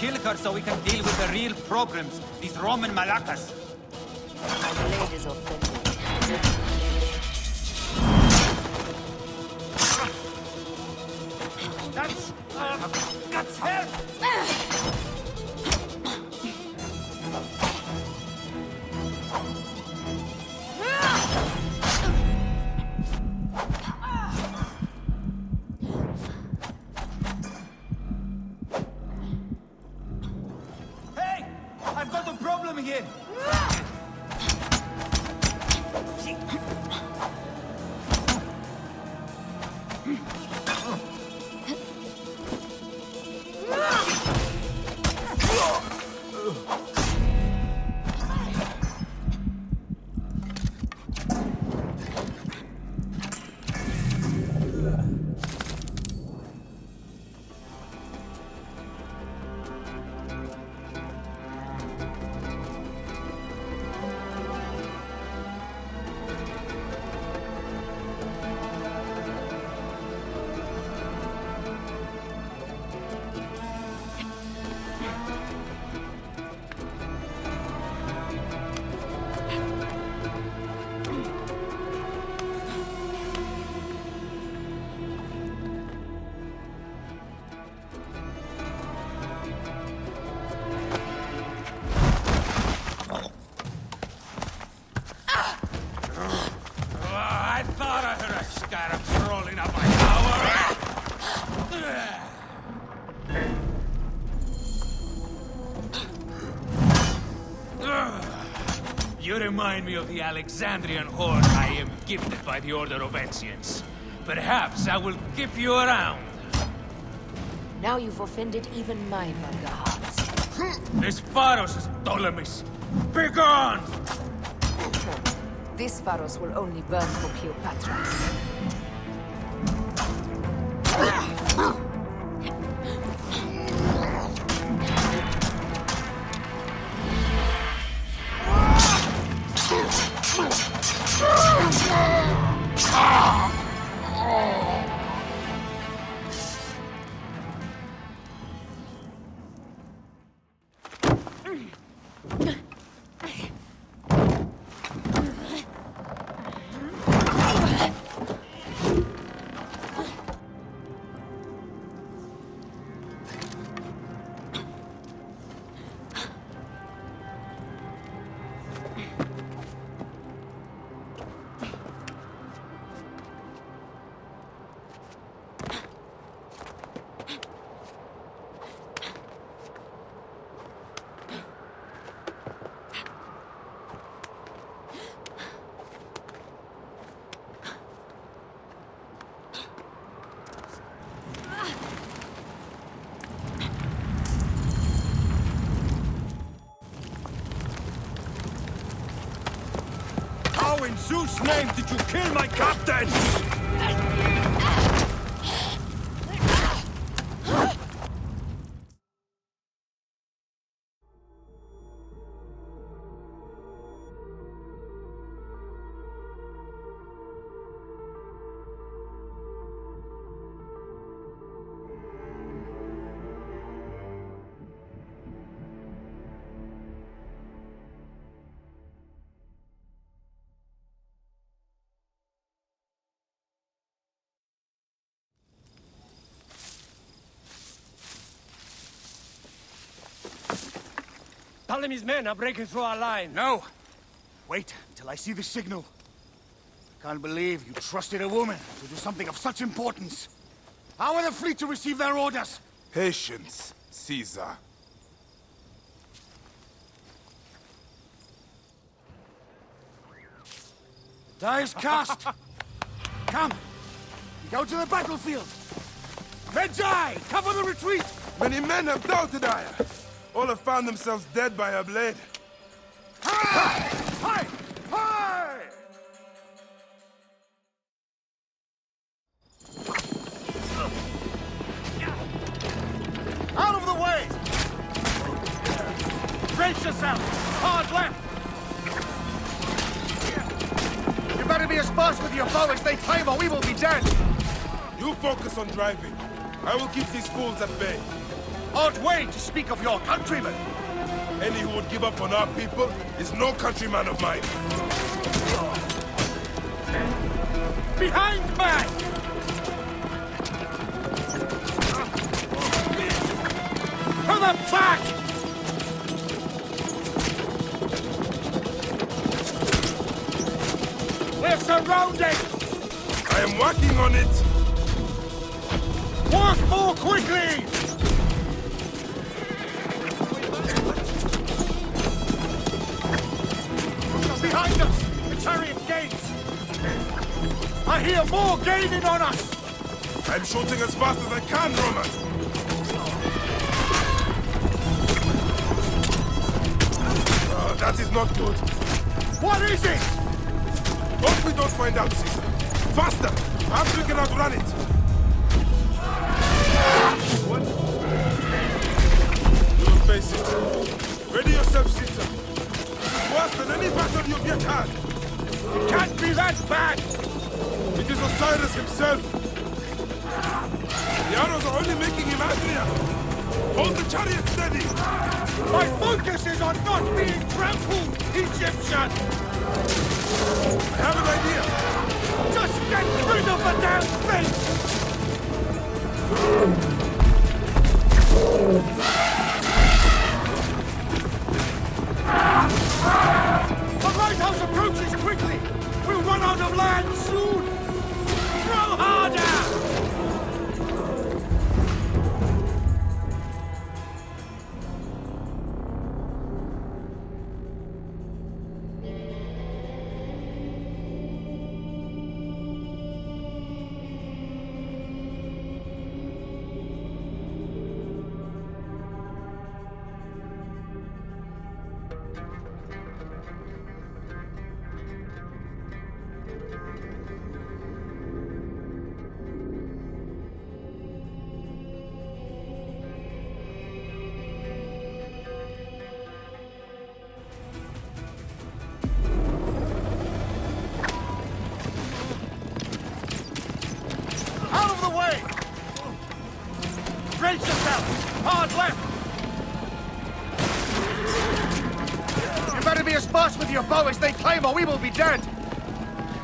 kill her so we can deal with the real problems, these Roman malacas. My blade is offended. That's help! Hey! I've got a problem here! I thought I heard a scarab crawling up my tower. You remind me of the Alexandrian horde I am gifted by the Order of Ancients. Perhaps I will keep you around. Now you've offended even my younger hearts. This Pharos is Ptolemy's. Begone! This Pharos will only burn for Cleopatra. How in Zeus' name did you kill my captain? Ptolemy's men are breaking through our line. No! Wait until I see the signal. Can't believe you trusted a woman to do something of such importance. How are the fleet to receive their orders? Patience, Caesar. Die is cast! Come! Go to the battlefield! Medjay! Cover the retreat! Many men have doubted Aya. All have found themselves dead by her blade. Hi! Hi! Hi! Out of the way! Brace yourself! Hard left! You better be as fast with your bow as they claim or we will be dead! You focus on driving. I will keep these fools at bay. Art way to speak of your countrymen! Any who would give up on our people is no countryman of mine. Behind man! To the back! We're surrounded! I am working on it! Work more quickly! Behind us! The chariot gains! I hear more gaining on us! I'm shooting as fast as I can, Roman! That is not good. What is it? Hope we don't find out, Caesar. Faster! Perhaps we can outrun it! What? You'll face it. Ready yourself, Caesar. Worse than any battle you've yet had. It can't be that bad! It is Osiris himself. The arrows are only making him angrier. Hold the chariot steady! My focus is on not being trampled, Egyptian! I have an idea! Just get rid of the damn thing! The lighthouse approaches quickly! We'll run out of land soon! Throw harder! Brace yourself! Hard left! You better be as fast with your bow as they claim or we will be dead!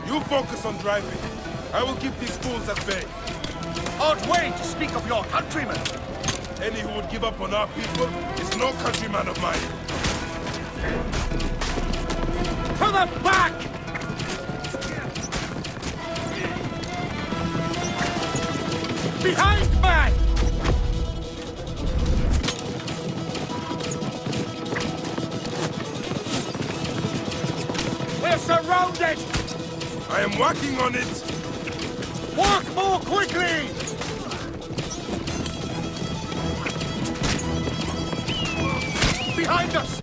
You focus on driving. I will keep these fools at bay. Art way to speak of your countrymen! Any who would give up on our people is no countryman of mine. To the back! Behind man! We're surrounded! I am working on it! Work more quickly! Behind us!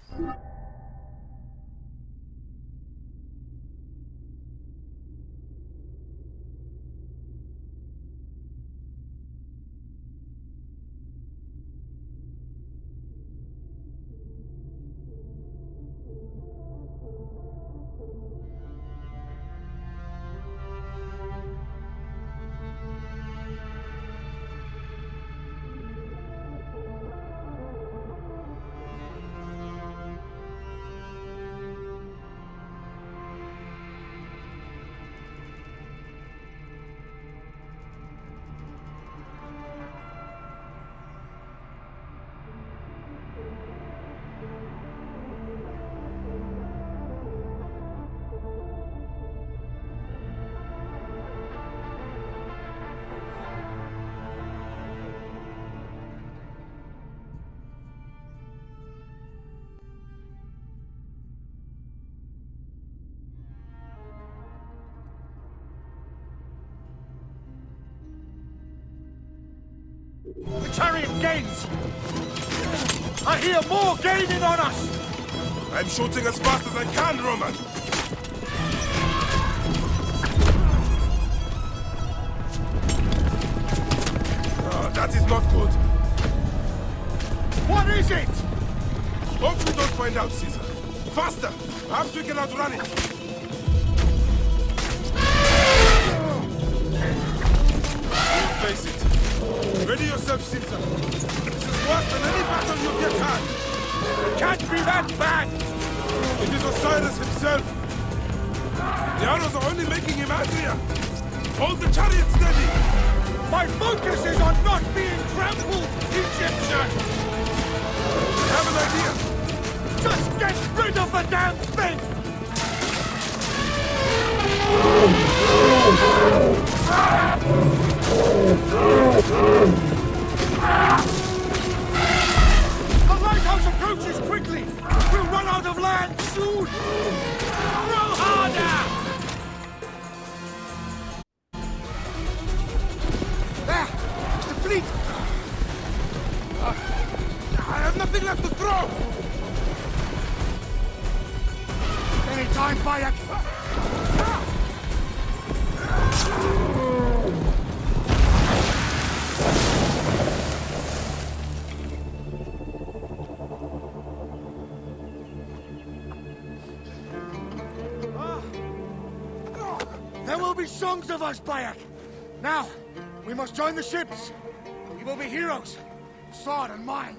The chariot gains! I hear more gaining on us! I'm shooting as fast as I can, Roman! That is not good. What is it? Hope we don't find out, Caesar. Faster! Perhaps we can outrun it. Face it. Ready yourself, Caesar. This is worse worse than any battle you've yet had! It can't be that bad! It is Osiris himself! The arrows are only making him angrier! Hold the chariot steady! My focus is on not being trampled, Egyptian! I have an idea! Just get rid of the damn thing! The lighthouse approaches quickly! We'll run out of land soon! Row harder! There! It's the fleet! I have nothing left to throw! Any time, Bayek! There will be songs of us, Bayek! Now, we must join the ships! We will be heroes, sword and mind!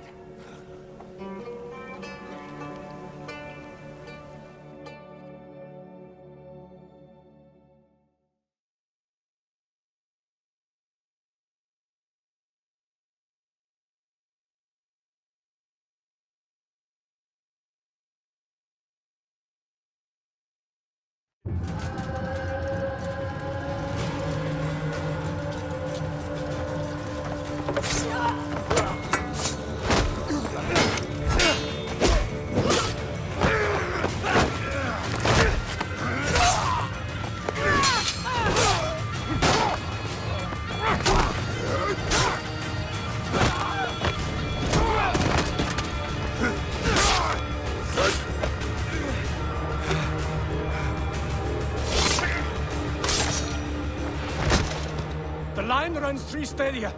The line runs 3 stadia.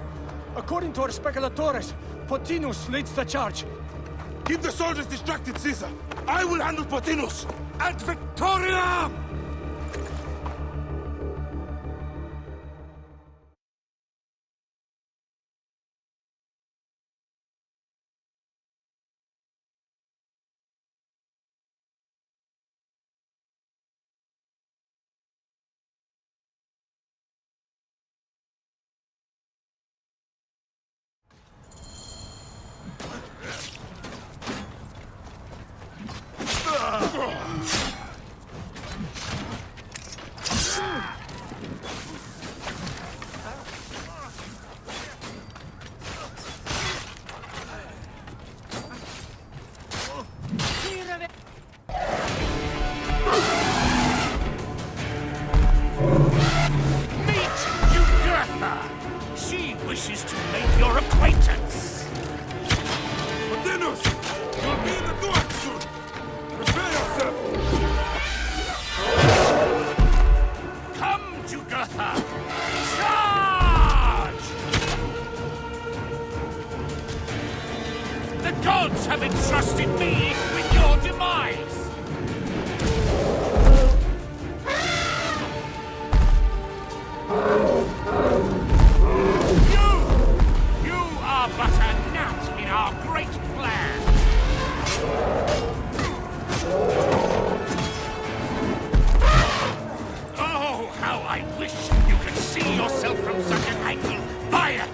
According to our speculatores, Pothinus leads the charge. Keep the soldiers distracted, Caesar! I will handle Pothinus! Ad Victoriam! She wishes to make your acquaintance! Pothinus! You'll be in the door soon! Prepare yourself! Come, Jugurtha! Charge! The gods have entrusted me with your demise! You are but a gnat in our great plan! Oh, how I wish you could see yourself from such an angle! Bayek!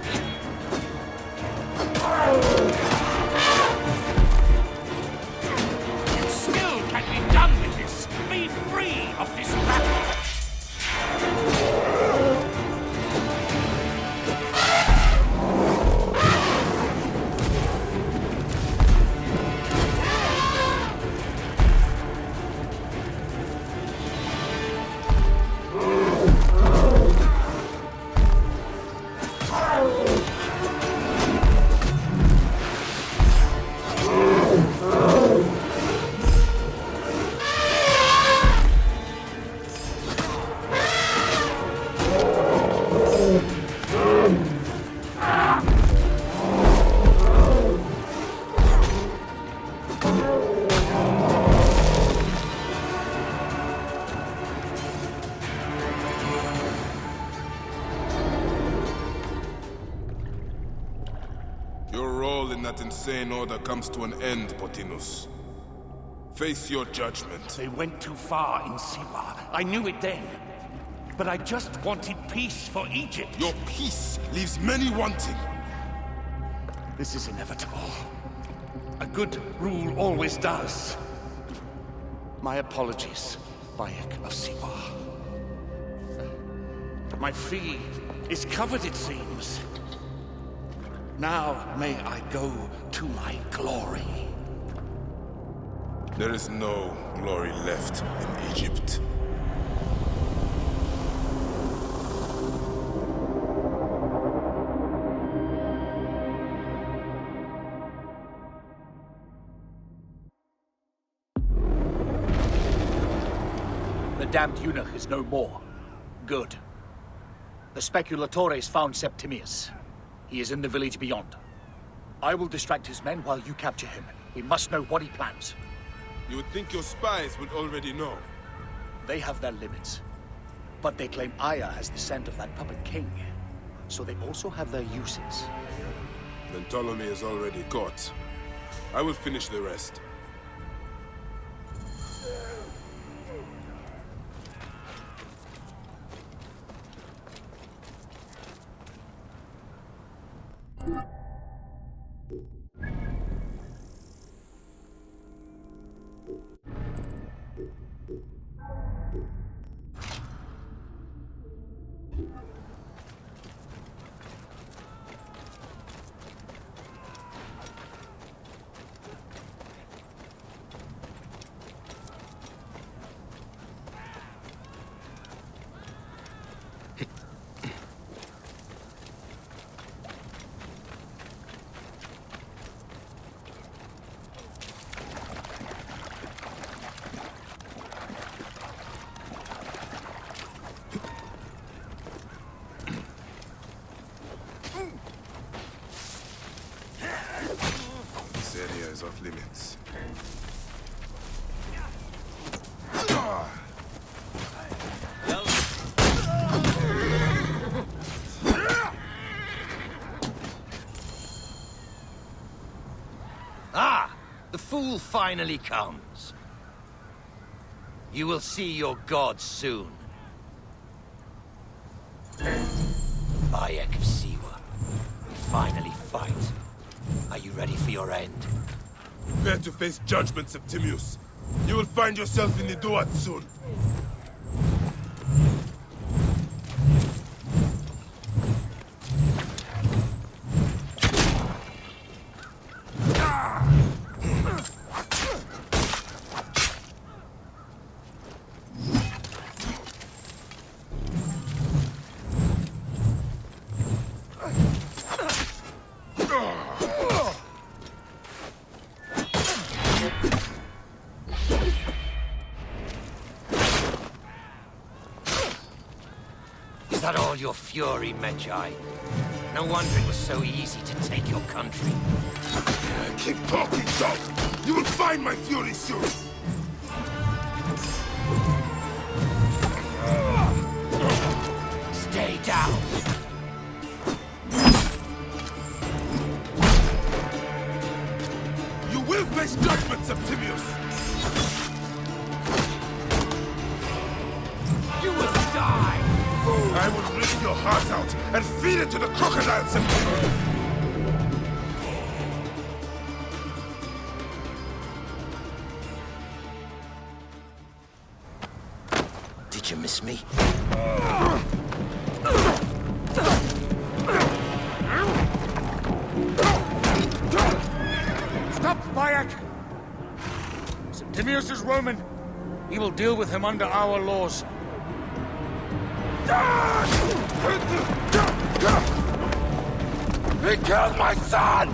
You still can be done with this! Be free of this battle! all in that insane order comes to an end, Pothinus. Face your judgment. They went too far in Siwa. I knew it then. But I just wanted peace for Egypt. Your peace leaves many wanting. This is inevitable. A good rule always does. My apologies, Bayek of Siwa. My fee is covered, it seems. Now may I go to my glory. There is no glory left in Egypt. The damned eunuch is no more. Good. The Speculatores found Septimius. He is in the village beyond. I will distract his men while you capture him. We must know what he plans. You would think your spies would already know. They have their limits. But they claim Aya has the scent of that puppet king. So they also have their uses. Then Ptolemy is already caught. I will finish the rest. This area is off limits. Ah! The fool finally comes. You will see your gods soon. Bayek of Siwa. We finally fight. Are you ready for your end? Prepare to face judgment, Septimius. You will find yourself in the Duat soon. Is that all your fury, Medjay? No wonder it was so easy to take your country. Keep talking, dog! You will find my fury soon! Stay down! You will face judgment, Septimius! You will die! I will rip your heart out and feed it to the crocodile, Septimius! Did you miss me? Stop, Bayek! Septimius is Roman. We will deal with him under our laws. He killed my son!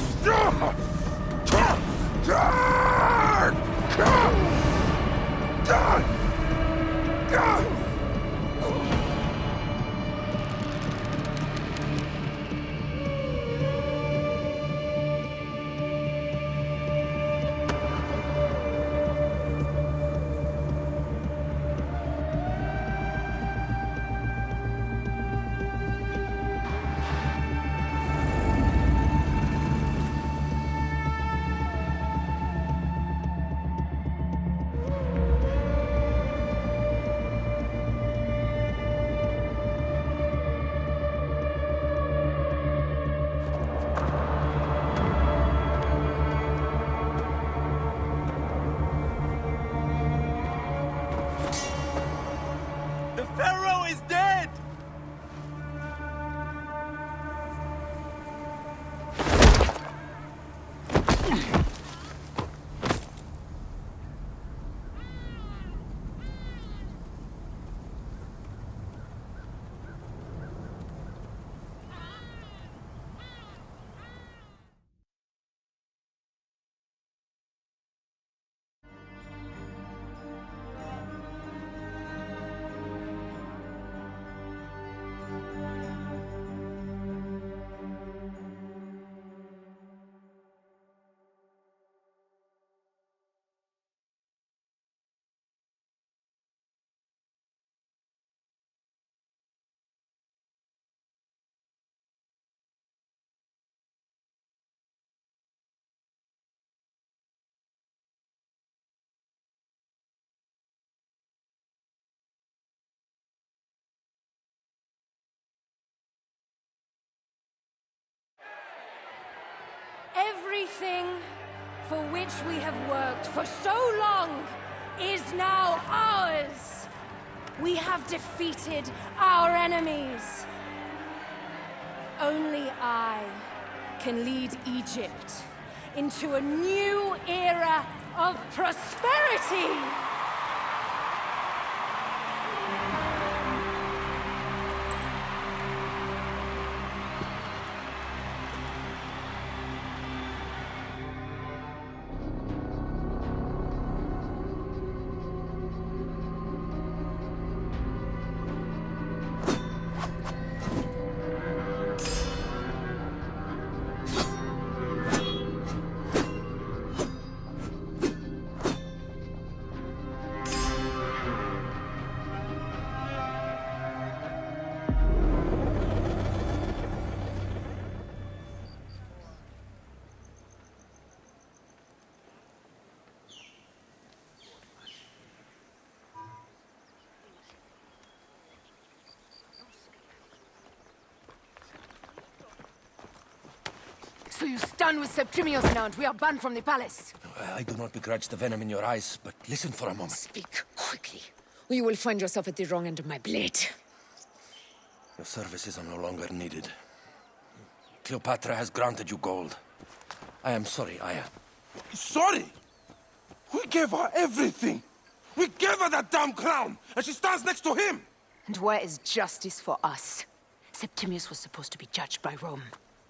Everything for which we have worked for so long is now ours. We have defeated our enemies. Only I can lead Egypt into a new era of prosperity. So you stand with Septimius now, and we are banned from the palace. I do not begrudge the venom in your eyes, but listen for a moment. Speak quickly, or you will find yourself at the wrong end of my blade. Your services are no longer needed. Cleopatra has granted you gold. I am sorry, Aya. Sorry? We gave her everything. We gave her that damn crown, and she stands next to him. And where is justice for us? Septimius was supposed to be judged by Rome.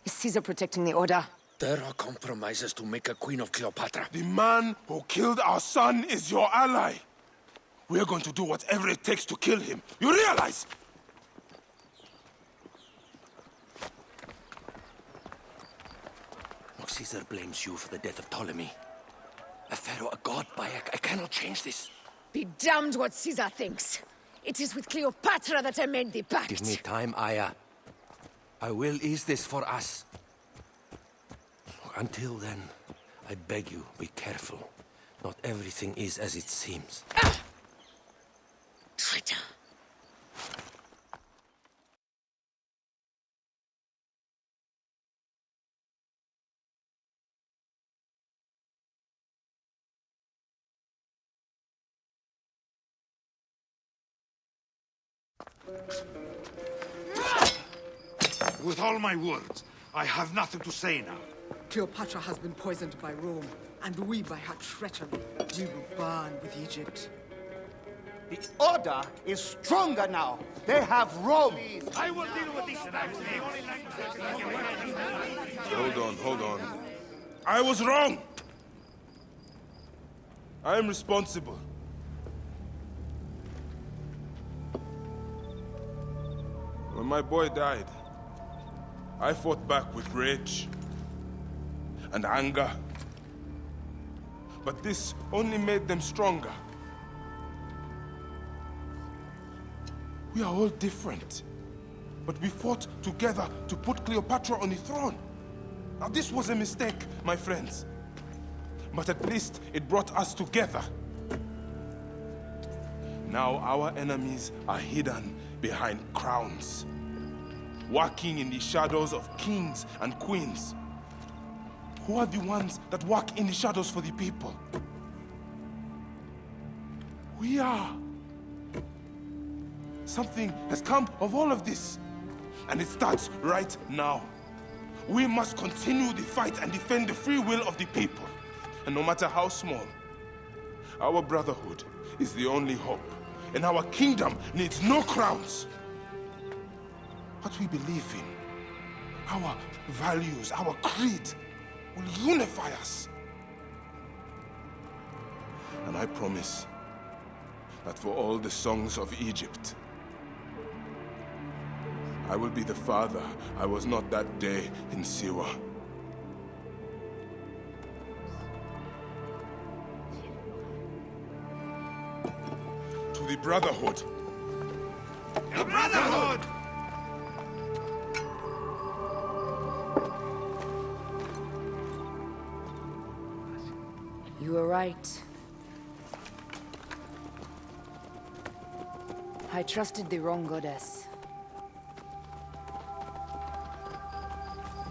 Is Caesar protecting the order? There are compromises to make a queen of Cleopatra. The man who killed our son is your ally. We're going to do whatever it takes to kill him. You realize? Look, Caesar blames you for the death of Ptolemy. A pharaoh, a god, Bayek. I cannot change this. Be damned what Caesar thinks. It is with Cleopatra that I made the pact. Give me time, Aya. I will ease this for us. Until then, I beg you, be careful. Not everything is as it seems. Ah! Traitor! With all my words, I have nothing to say now. Cleopatra has been poisoned by Rome, and we by her treachery. We will burn with Egypt. The Order is stronger now. They have Rome. I will deal with this next. Hold on. I was wrong. I am responsible. When my boy died, I fought back with rage and anger. But this only made them stronger. We are all different. But we fought together to put Cleopatra on the throne. Now this was a mistake, my friends. But at least it brought us together. Now our enemies are hidden behind crowns, working in the shadows of kings and queens. Who are the ones that work in the shadows for the people? We are. Something has come of all of this, and it starts right now. We must continue the fight and defend the free will of the people. And no matter how small, our brotherhood is the only hope. And our kingdom needs no crowns. What we believe in, our values, our creed, will unify us. And I promise that for all the songs of Egypt, I will be the father I was not that day in Siwa. To the Brotherhood. The Brotherhood! You were right. I trusted the wrong goddess.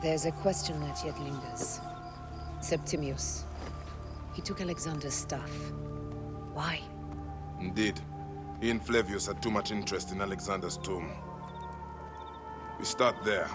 There's a question that yet lingers. Septimius. He took Alexander's stuff. Why? Indeed. He and Flavius had too much interest in Alexander's tomb. We start there.